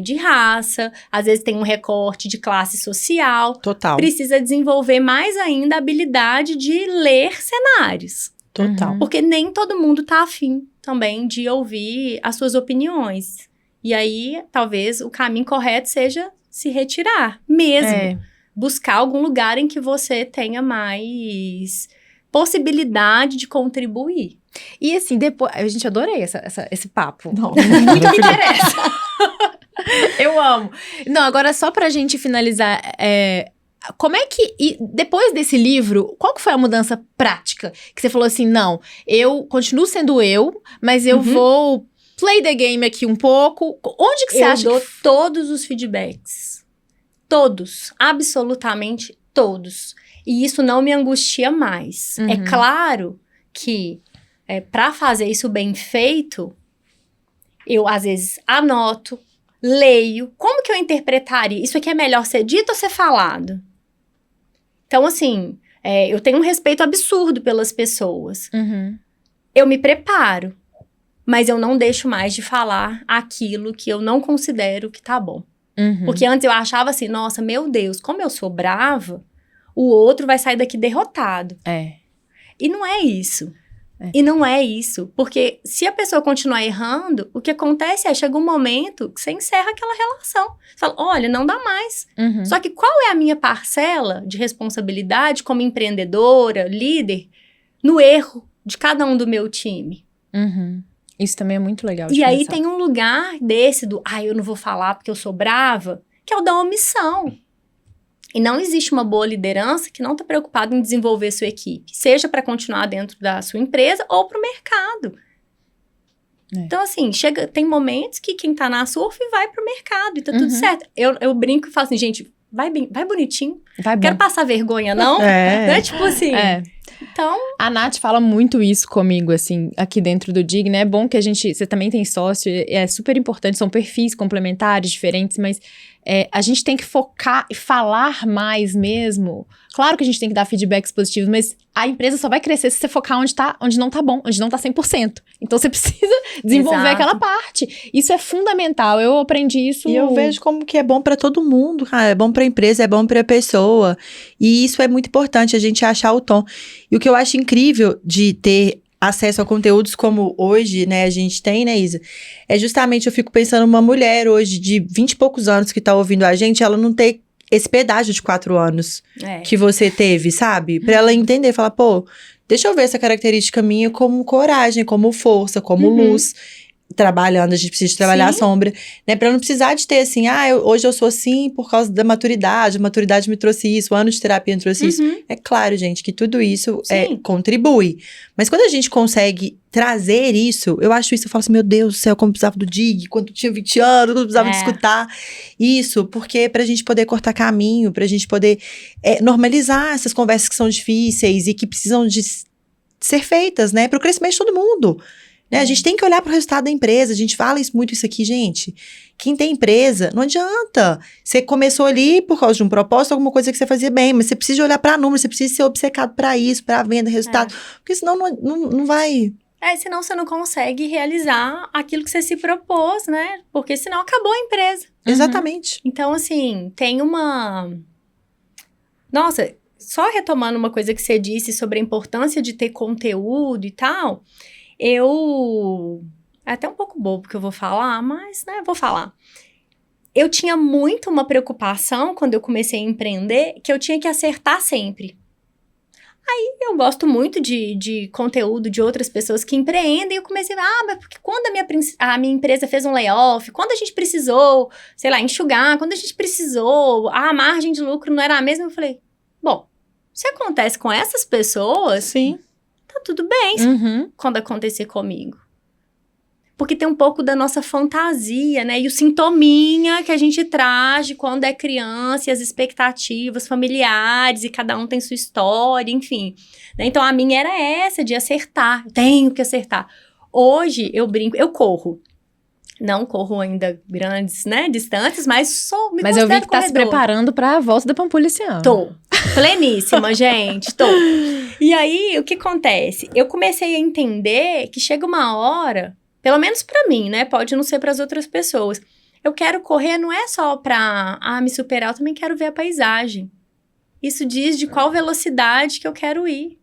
de raça, às vezes tem um recorte de classe social. Total. Precisa desenvolver mais ainda a habilidade de ler cenários. Total. Porque nem todo mundo tá afim também de ouvir as suas opiniões. E aí, talvez, o caminho correto seja se retirar mesmo. Buscar algum lugar em que você tenha mais possibilidade de contribuir. E assim, depois... A gente adorei esse papo. Não, muito me interessa. Eu amo. Não, agora só pra gente finalizar... Como é que... depois desse livro, qual que foi a mudança prática? Que você falou assim, não, eu continuo sendo eu, mas eu vou play the game aqui um pouco. Onde que você acha Eu dou todos os feedbacks. Todos, absolutamente todos. E isso não me angustia mais. É claro que, para fazer isso bem feito, eu, às vezes, anoto, leio. Como que eu interpretaria? Isso aqui é melhor ser dito ou ser falado? Então, assim, eu tenho um respeito absurdo pelas pessoas. Eu me preparo, mas eu não deixo mais de falar aquilo que eu não considero que tá bom. Porque antes eu achava assim, nossa, meu Deus, como eu sou brava, o outro vai sair daqui derrotado. E não é isso. E não é isso. Porque se a pessoa continuar errando, o que acontece é, chega um momento que você encerra aquela relação. Você fala, olha, não dá mais. Só que qual é a minha parcela de responsabilidade como empreendedora, líder, no erro de cada um do meu time? Isso também é muito legal. E aí tem um lugar desse do, eu não vou falar porque eu sou brava, que é o da omissão. E não existe uma boa liderança que não está preocupada em desenvolver sua equipe, seja para continuar dentro da sua empresa ou para o mercado. Então, assim, tem momentos que quem tá na surf vai pro mercado e tá tudo certo. Eu brinco e falo assim, gente, vai bonitinho. Vai bom. Quero passar vergonha, não? Né? Tipo assim. Então... A Nath fala muito isso comigo, assim, aqui dentro do DIG, né? É bom que você também tem sócio, é super importante, são perfis complementares, diferentes, mas a gente tem que focar e falar mais mesmo. Claro que a gente tem que dar feedbacks positivos, mas a empresa só vai crescer se você focar onde não tá bom, onde não tá 100%. Então você precisa desenvolver aquela parte. Isso é fundamental, eu aprendi isso. E eu vejo como que é bom pra todo mundo, cara. É bom pra empresa, é bom pra pessoa. E isso é muito importante, a gente achar o tom. E o que eu acho incrível de ter acesso a conteúdos como hoje, né, a gente tem, né, Isa? É justamente, eu fico pensando, uma mulher hoje de 20 e poucos anos que tá ouvindo a gente, ela não tem esse pedágio de 4 anos que você teve, sabe? Pra ela entender, falar, pô, deixa eu ver essa característica minha como coragem, como força, como luz. Trabalhando, a gente precisa trabalhar a sombra, né? Pra não precisar de ter assim, hoje eu sou assim por causa da maturidade, a maturidade me trouxe isso, o ano de terapia me trouxe isso. É claro, gente, que tudo isso contribui. Mas quando a gente consegue trazer isso, eu acho isso, eu falo assim, meu Deus do céu, como eu precisava do DIG, quando eu tinha 20 anos, quando eu precisava de escutar isso, porque pra gente poder cortar caminho, pra gente poder normalizar essas conversas que são difíceis e que precisam de ser feitas, né? Pro crescimento de todo mundo. Né? A gente tem que olhar para o resultado da empresa, a gente fala muito isso aqui, gente. Quem tem empresa, não adianta. Você começou ali por causa de um propósito, alguma coisa que você fazia bem, mas você precisa olhar para números, você precisa ser obcecado para isso, para venda, resultado, porque senão não vai... senão você não consegue realizar aquilo que você se propôs, né? Porque senão acabou a empresa. Exatamente. Então, assim, tem uma... Nossa, só retomando uma coisa que você disse sobre a importância de ter conteúdo e tal... É até um pouco bobo que eu vou falar, mas, né, vou falar. Eu tinha muito uma preocupação, quando eu comecei a empreender, que eu tinha que acertar sempre. Aí, eu gosto muito de conteúdo de outras pessoas que empreendem, e eu comecei a mas porque quando a minha empresa fez um layoff, quando a gente precisou, sei lá, enxugar, quando a gente precisou, a margem de lucro não era a mesma, eu falei, bom, se acontece com essas pessoas... Sim. Tá tudo bem quando acontecer comigo. Porque tem um pouco da nossa fantasia, né? E o sintominha que a gente traz de quando é criança e as expectativas familiares e cada um tem sua história, enfim. Né? Então, a minha era essa, de acertar. Tenho que acertar. Hoje, eu brinco, eu corro. Não corro ainda grandes, né, distâncias, mas Mas eu vi que tá se preparando pra volta da Pampulha esse ano. Tô. Pleníssima, gente. Tô. E aí, o que acontece? Eu comecei a entender que chega uma hora, pelo menos pra mim, né? Pode não ser pras outras pessoas. Eu quero correr, não é só pra me superar, eu também quero ver a paisagem. Isso diz de qual velocidade que eu quero ir.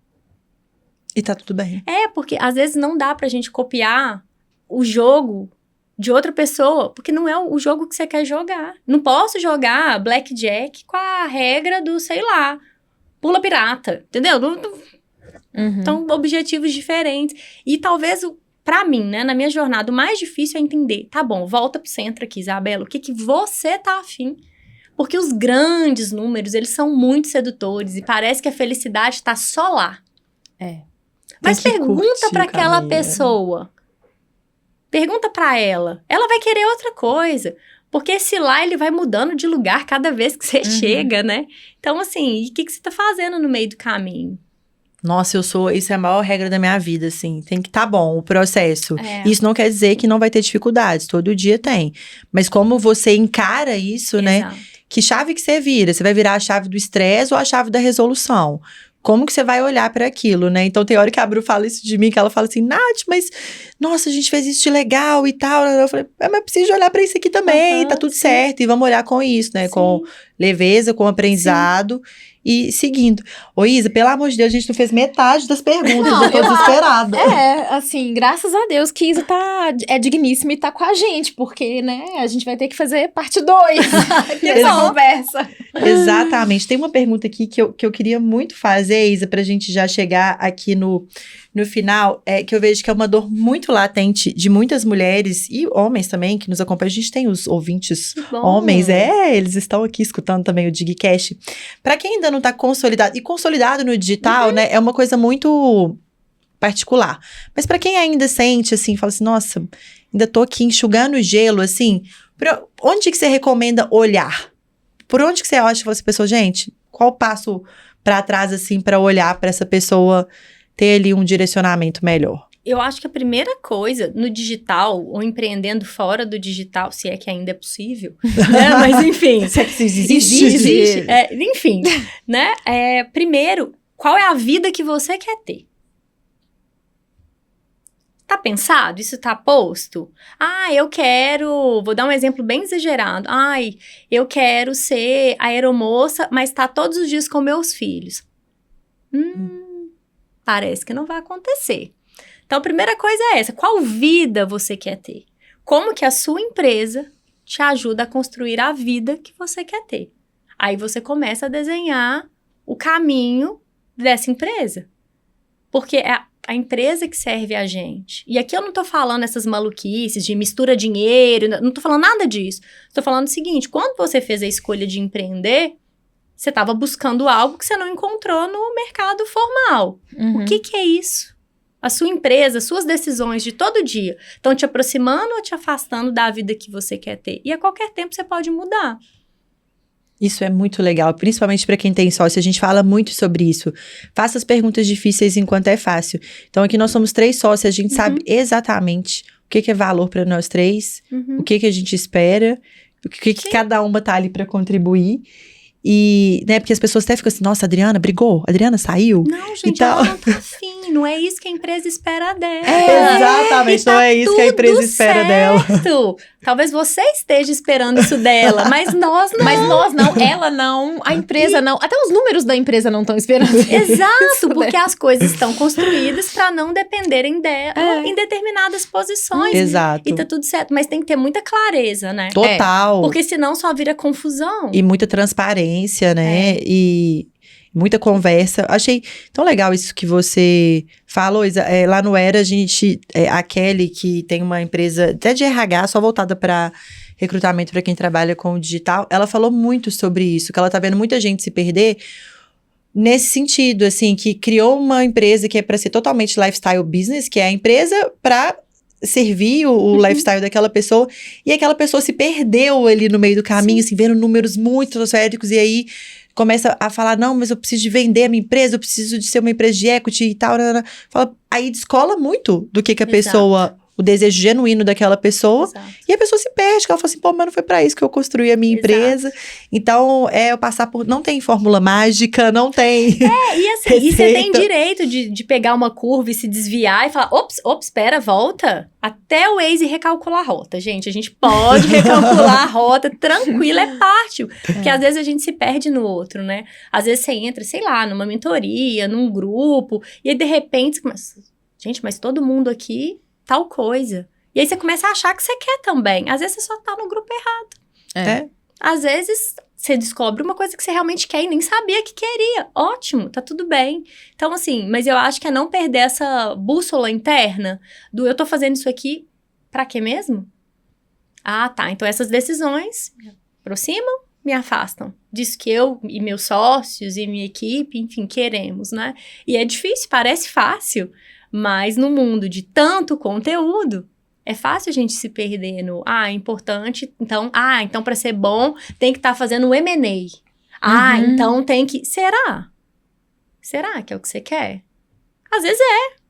E tá tudo bem. Porque às vezes não dá pra gente copiar o jogo de outra pessoa, porque não é o jogo que você quer jogar. Não posso jogar blackjack com a regra do, sei lá, pula pirata, entendeu? Então, objetivos diferentes. E talvez, pra mim, né, na minha jornada, o mais difícil é entender, tá bom, volta pro centro aqui, Isabela, o que você tá afim? Porque os grandes números, eles são muito sedutores e parece que a felicidade tá só lá. Mas pergunta pra aquela pessoa... Pergunta pra ela. Ela vai querer outra coisa. Porque esse lá, ele vai mudando de lugar cada vez que você chega, né? Então, assim, e o que você tá fazendo no meio do caminho? Nossa, isso é a maior regra da minha vida, assim. Tem que tá bom o processo. Isso não quer dizer que não vai ter dificuldades. Todo dia tem. Mas como você encara isso, né? Que chave que você vira? Você vai virar a chave do estresse ou a chave da resolução? Como que você vai olhar para aquilo, né? Então, tem hora que a Bru fala isso de mim, que ela fala assim, Nath, mas, nossa, a gente fez isso de legal e tal. Eu falei, mas preciso olhar para isso aqui também, tá tudo certo. E vamos olhar com isso, né? Com leveza, com aprendizado. e seguindo. Ô Isa, pelo amor de Deus, a gente não fez metade das perguntas, Não, eu tô desesperada. Assim, graças a Deus que Isa é digníssima e tá com a gente, porque, né, a gente vai ter que fazer parte 2 dessa conversa. Exatamente. Tem uma pergunta aqui que eu queria muito fazer, Isa, pra gente já chegar aqui no final, que eu vejo que é uma dor muito latente de muitas mulheres e homens também que nos acompanham. A gente tem os ouvintes homens, eles estão aqui escutando também o Digcast. Pra quem ainda não tá consolidado, e consolidado no digital, né, é uma coisa muito particular. Mas pra quem ainda sente, assim, fala assim, nossa, ainda tô aqui enxugando o gelo, assim, onde que você recomenda olhar? Por onde que você acha que essa pessoa, gente, qual o passo pra trás, assim, pra olhar pra essa pessoa ter ali um direcionamento melhor? Eu acho que a primeira coisa no digital, ou empreendendo fora do digital, se é que ainda é possível, né? Mas enfim. Se é que existe. Enfim, né? Primeiro, qual é a vida que você quer ter? Tá pensado? Isso tá posto? Eu quero... Vou dar um exemplo bem exagerado. Eu quero ser aeromoça, mas tá todos os dias com meus filhos. Parece que não vai acontecer. Então, a primeira coisa é essa. Qual vida você quer ter? Como que a sua empresa te ajuda a construir a vida que você quer ter? Aí você começa a desenhar o caminho dessa empresa. Porque é a empresa que serve a gente. E aqui eu não tô falando essas maluquices de mistura dinheiro, não tô falando nada disso. Tô falando o seguinte, quando você fez a escolha de empreender, você estava buscando algo que você não encontrou no mercado formal. O que é isso? A sua empresa, suas decisões de todo dia estão te aproximando ou te afastando da vida que você quer ter? E a qualquer tempo você pode mudar. Isso é muito legal, principalmente para quem tem sócio, a gente fala muito sobre isso. Faça as perguntas difíceis enquanto é fácil. Então aqui nós somos 3 sócios, a gente sabe exatamente o que é valor para nós 3, o que a gente espera, o que cada uma tá ali para contribuir. E, né, porque as pessoas até ficam assim, nossa, a Adriana brigou? A Adriana saiu? Não, gente, ela não tá afim, não é isso que a empresa espera dela. Exatamente, não é isso que a empresa espera dela. Talvez você esteja esperando isso dela, mas nós não. Mas nós não, ela não, a empresa não, até os números da empresa não estão esperando. Exato, porque as coisas estão construídas para não dependerem dela em determinadas posições. Exato. E tá tudo certo, mas tem que ter muita clareza, né? Total. Porque senão só vira confusão. E muita transparência, né? E muita conversa. Achei tão legal isso que você falou, Isa. Lá no Era, a gente... a Kelly, que tem uma empresa até de RH, só voltada para recrutamento para quem trabalha com o digital, ela falou muito sobre isso, que ela tá vendo muita gente se perder nesse sentido, assim, que criou uma empresa que é para ser totalmente lifestyle business, que é a empresa para servir o lifestyle daquela pessoa, e aquela pessoa se perdeu ali no meio do caminho, assim, vendo números muito estratosféricos, e aí começa a falar, não, mas eu preciso de vender a minha empresa, eu preciso de ser uma empresa de equity e tal, fala, aí descola muito do que a pessoa, o desejo genuíno daquela pessoa, e a pessoa se perde, que ela fala assim, pô, mas não foi pra isso que eu construí a minha empresa. Então, eu passar por, não tem fórmula mágica, não tem e assim, e você tem direito de pegar uma curva e se desviar e falar, ops, espera, volta, até o Waze recalcular a rota, gente, a gente pode recalcular a rota, tranquilo, é parte, porque às vezes a gente se perde no outro, né, às vezes você entra, sei lá, numa mentoria, num grupo, e aí de repente, gente, mas todo mundo aqui tal coisa. E aí você começa a achar que você quer também. Às vezes você só tá no grupo errado. Às vezes você descobre uma coisa que você realmente quer e nem sabia que queria. Ótimo, tá tudo bem. Então, assim, mas eu acho que é não perder essa bússola interna do eu tô fazendo isso aqui pra quê mesmo? Tá. Então essas decisões me aproximam, me afastam. Disso que eu e meus sócios e minha equipe, enfim, queremos, né? E é difícil, parece fácil. Mas no mundo de tanto conteúdo, é fácil a gente se perder no... é importante, então para ser bom, tem que estar fazendo o M&A. Então tem que... Será? Será que é o que você quer? Às vezes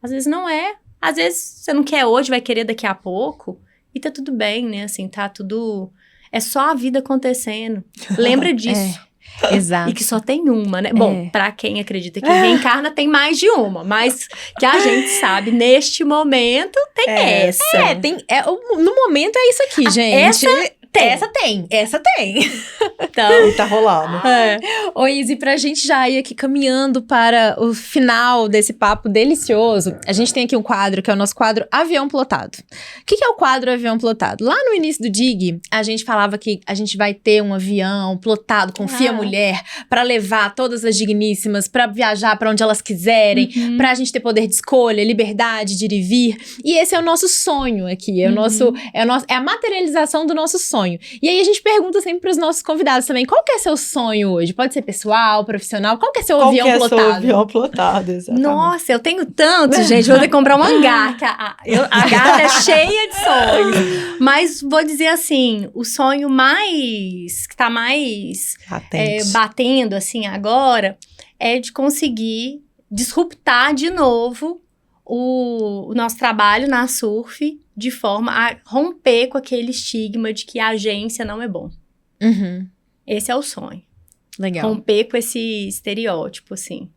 às vezes não é. Às vezes você não quer hoje, vai querer daqui a pouco. E tá tudo bem, né? Assim, tá tudo... É só a vida acontecendo. Lembra disso. Exato. E que só tem uma, né? Bom, pra quem acredita que reencarna, tem mais de uma. Mas que a gente sabe, neste momento, tem essa. No momento é isso aqui, gente. Essa Tem. Essa tem. Então, E tá rolando. Ô, Izzy, pra gente já ir aqui caminhando para o final desse papo delicioso, a gente tem aqui um quadro, que é o nosso quadro Avião Plotado. O que é o quadro Avião Plotado? Lá no início do DIG, a gente falava que a gente vai ter um avião plotado com Fia Mulher pra levar todas as digníssimas pra viajar pra onde elas quiserem, pra gente ter poder de escolha, liberdade de ir e vir. E esse é o nosso sonho aqui, é a materialização do nosso sonho. E aí a gente pergunta sempre pros nossos convidados também, qual que é seu sonho hoje? Pode ser pessoal, profissional, qual que é seu avião plotado? Qual que é seu avião plotado, exatamente. nossa, eu tenho tanto, gente. Vou ter que comprar um hangar. Que a gata é cheia de sonhos. Mas vou dizer assim, o sonho que tá mais batendo assim agora é de conseguir disruptar de novo o nosso trabalho na Surf de forma a romper com aquele estigma de que a agência não é bom. Uhum. Esse é o sonho. Legal. Romper com esse estereótipo, assim.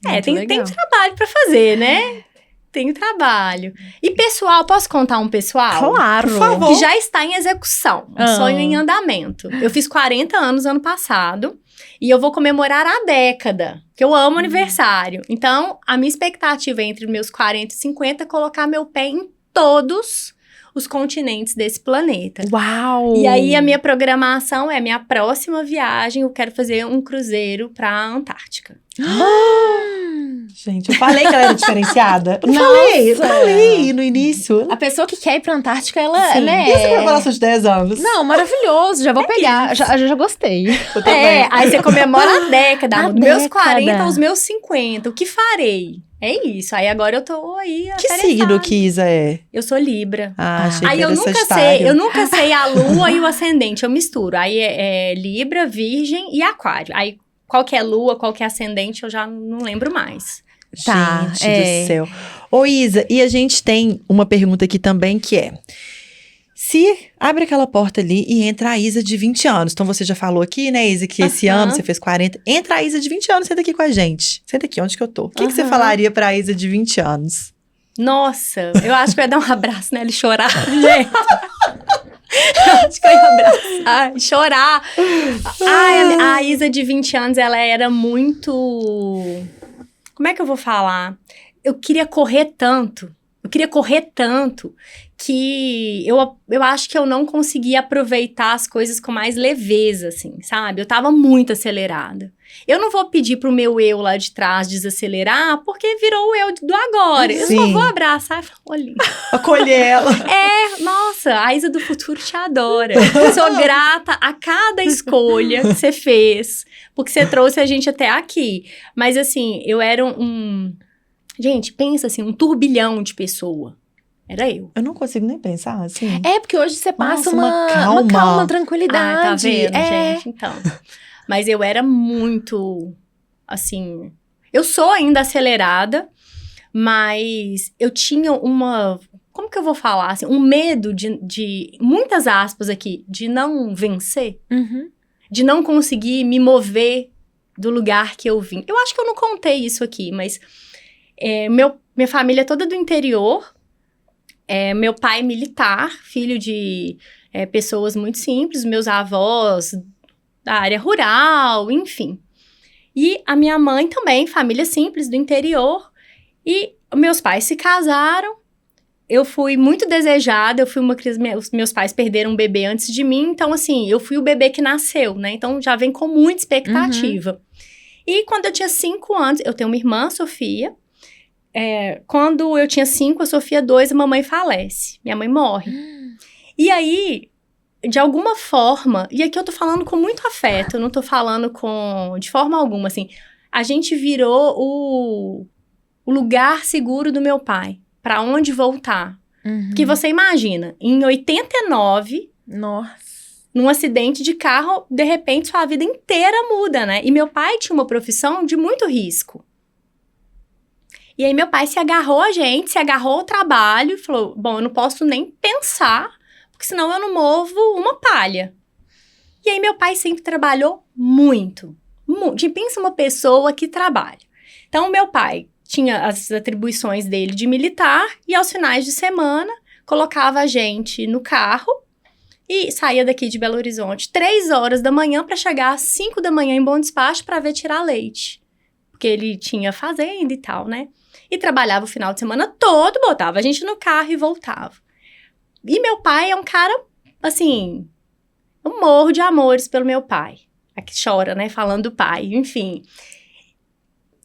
Muito Tem legal. trabalho pra fazer, né? Tem trabalho. E pessoal, posso contar um pessoal? Claro. Por favor. Que já está em execução. Um sonho em andamento. Eu fiz 40 anos ano passado. E eu vou comemorar a década. Que eu amo aniversário. Então, a minha expectativa entre meus 40 e 50 é colocar meu pé em todos os continentes desse planeta. Uau! E aí, a minha programação é minha próxima viagem. Eu quero fazer um cruzeiro pra Antártica. Gente, eu falei que ela era diferenciada. Eu Nossa! falei no início. A pessoa que quer ir pra Antártica, ela, Sim. né? E essa comemoração de 10 anos? Não, maravilhoso. Já vou pegar. Já gostei. Eu também. Aí você comemora a década. A Dos meus década. 40 aos meus 50. O que farei? É isso. Aí agora eu tô aí Que interessada. signo que Isa é? Eu sou Libra. Ah, achei Aí que eu era nunca Sagitário. sei, a lua e o ascendente, eu misturo. Aí é Libra, Virgem e Aquário. Aí qual que é lua, qual que é ascendente, eu já não lembro mais. Tá, Gente do céu. Ô, Isa, e a gente tem uma pergunta aqui também que é: se abre aquela porta ali e entra a Isa de 20 anos. Então você já falou aqui, né, Isa, que esse ano você fez 40. Entra a Isa de 20 anos, senta aqui com a gente. Senta aqui, onde que eu tô? O que você falaria pra Isa de 20 anos? Nossa, eu acho que eu ia dar um abraço nela e chorar. Gente. Eu acho que eu ia abraçar e chorar. Ai, a Isa de 20 anos, ela era muito... Como é que eu vou falar? Eu queria correr tanto que eu acho que eu não conseguia aproveitar as coisas com mais leveza, assim, sabe? Eu tava muito acelerada. Eu não vou pedir pro meu eu lá de trás desacelerar, porque virou o eu do agora. Eu só Sim. vou abraçar e falar, olha. Acolher ela. Nossa, a Isa do futuro te adora. Eu sou grata a cada escolha que você fez, porque você trouxe a gente até aqui. Mas assim, eu era Gente, pensa assim, um turbilhão de pessoa. Era eu. Eu não consigo nem pensar assim. É, porque hoje você passa Nossa, uma calma. uma calma, tranquilidade. Tá vendo, É. gente? Então. Mas eu era muito, assim... Eu sou ainda acelerada, mas eu tinha uma... Como que eu vou falar? Assim, um medo de muitas aspas aqui, de não vencer. Uhum. De não conseguir me mover do lugar que eu vim. Eu acho que eu não contei isso aqui, mas... minha família é toda do interior. Meu pai é militar, filho de pessoas muito simples. Meus avós da área rural, enfim. E a minha mãe também, família simples do interior. E meus pais se casaram. Eu fui muito desejada. Eu fui uma criança... Meus pais perderam um bebê antes de mim. Então, assim, eu fui o bebê que nasceu, né? Então, já vem com muita expectativa. E quando eu tinha 5 anos... Eu tenho uma irmã, Sofia. Quando eu tinha 5, a Sofia 2, a mamãe falece. Minha mãe morre. E aí, de alguma forma... E aqui eu tô falando com muito afeto. Eu não tô falando de forma alguma, assim. A gente virou o lugar seguro do meu pai. Pra onde voltar. Que você imagina, em 89... Nossa. Num acidente de carro, de repente, sua vida inteira muda, né? E meu pai tinha uma profissão de muito risco. E aí, meu pai se agarrou ao trabalho e falou, bom, eu não posso nem pensar, porque senão eu não movo uma palha. E aí, meu pai sempre trabalhou muito. Pensa uma pessoa que trabalha. Então, meu pai tinha as atribuições dele de militar e aos finais de semana colocava a gente no carro E saía daqui de Belo Horizonte 3 horas da manhã para chegar às 5 da manhã em Bom Despacho para ver tirar leite. Porque ele tinha fazenda e tal, né? E trabalhava o final de semana todo, botava a gente no carro e voltava. E meu pai é um cara, assim, eu morro de amores pelo meu pai. Aqui chora, né? Falando do pai, enfim.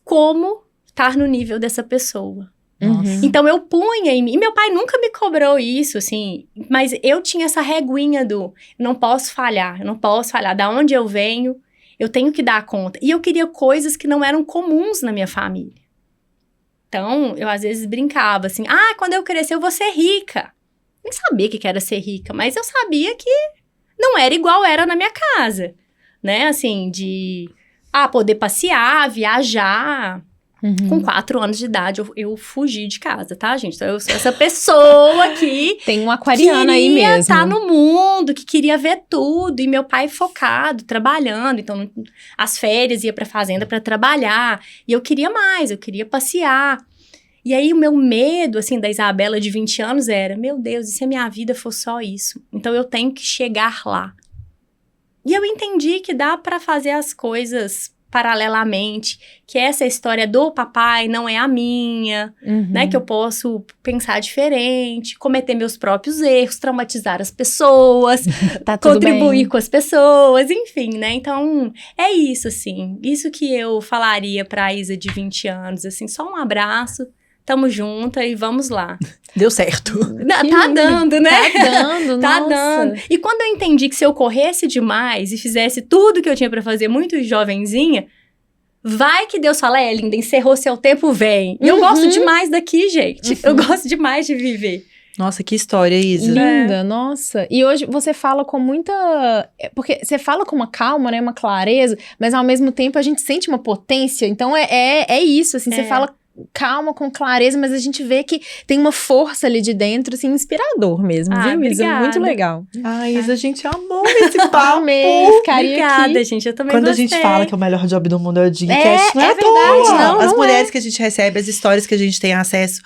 Como estar no nível dessa pessoa? Uhum. Então, eu punha em mim. E meu pai nunca me cobrou isso, assim. Mas eu tinha essa reguinha do... não posso falhar. Da onde eu venho, eu tenho que dar conta. E eu queria coisas que não eram comuns na minha família. Então, eu às vezes brincava assim. Quando eu crescer, eu vou ser rica. Nem sabia o que era ser rica. Mas eu sabia que não era igual era na minha casa. Né? Assim, de... poder passear, viajar... Uhum. Com 4 anos de idade, eu fugi de casa, tá, gente? Então, eu sou essa pessoa que... Tem um aquariano aí mesmo. queria estar no mundo, que queria ver tudo. E meu pai focado, trabalhando. Então, as férias, ia pra fazenda pra trabalhar. E eu queria mais, eu queria passear. E aí, o meu medo, assim, da Isabela de 20 anos era... meu Deus, e se a minha vida for só isso? Então, eu tenho que chegar lá. E eu entendi que dá pra fazer as coisas... paralelamente, que essa história do papai não é a minha, né, que eu posso pensar diferente, cometer meus próprios erros, traumatizar as pessoas, Tá tudo contribuir bem. com as pessoas, enfim, né, então é isso, assim, isso que eu falaria pra Isa de 20 anos, assim, só um abraço, tamo junta e vamos lá. Deu certo. Tá dando, né? Tá dando, Tá nossa. dando. E quando eu entendi que se eu corresse demais e fizesse tudo que eu tinha pra fazer muito jovenzinha, vai que Deus fala, linda, encerrou seu tempo, vem. E eu gosto demais daqui, gente. Eu gosto demais de viver. Nossa, que história, Isa. Linda, nossa. E hoje você fala com muita... porque você fala com uma calma, né? Uma clareza, mas ao mesmo tempo a gente sente uma potência. Então é isso, assim. Você fala calma, com clareza, mas a gente vê que tem uma força ali de dentro, assim, inspirador mesmo, viu, Isa? Obrigada. Muito legal. Ai, Isa, a gente amou esse papo. Amei, ficaria Obrigada, aqui. gente. Eu também Quando gostei. a gente fala que o melhor job do mundo é o Digcast, não é é à verdade, toa. não, As não mulheres que a gente recebe, as histórias que a gente tem acesso.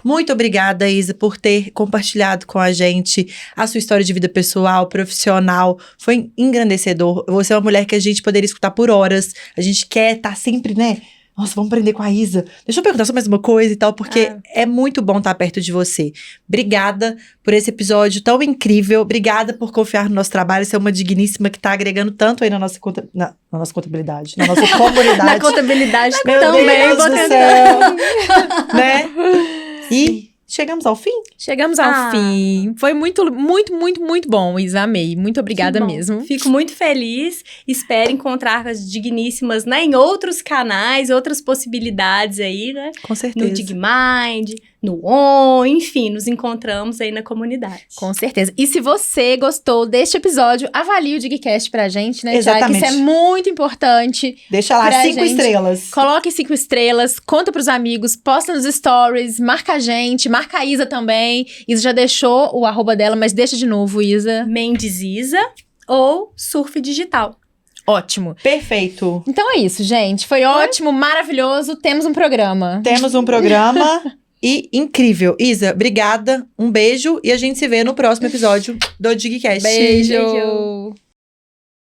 Muito obrigada, Isa, por ter compartilhado com a gente a sua história de vida pessoal, profissional. Foi engrandecedor. Você é uma mulher que a gente poderia escutar por horas. A gente quer estar sempre, né? Nossa, vamos aprender com a Isa. Deixa eu perguntar só mais uma coisa e tal, porque é muito bom estar perto de você. Obrigada por esse episódio tão incrível. Obrigada por confiar no nosso trabalho. Você é uma digníssima que está agregando tanto aí na nossa, na nossa contabilidade, na nossa comunidade. Na contabilidade Meu também. Deus vou do tentar. céu. Né? E chegamos ao fim. Chegamos ao fim. Foi muito, muito, muito, muito bom, Isa. Amei. Muito obrigada Que bom. mesmo. Fico muito feliz. Espero encontrar as digníssimas, né, em outros canais, outras possibilidades aí, né? Com certeza. No DigMind, no On, enfim, nos encontramos aí na comunidade. Com certeza. E se você gostou deste episódio, avalie o Digcast pra gente, né, Thiago? Exatamente. Isso é muito importante. Deixa lá, pra 5 gente. estrelas. Coloque 5 estrelas, conta pros amigos, posta nos stories, marca a gente, marca a Isa também. Isa já deixou o @ dela, mas deixa de novo, Isa. Mendes Isa ou Surf Digital. Ótimo. Perfeito. Então é isso, gente. Foi ótimo, maravilhoso. Temos um programa. Temos um programa e incrível. Isa, obrigada. Um beijo e a gente se vê no próximo episódio do Digcast. Beijo. Beijo.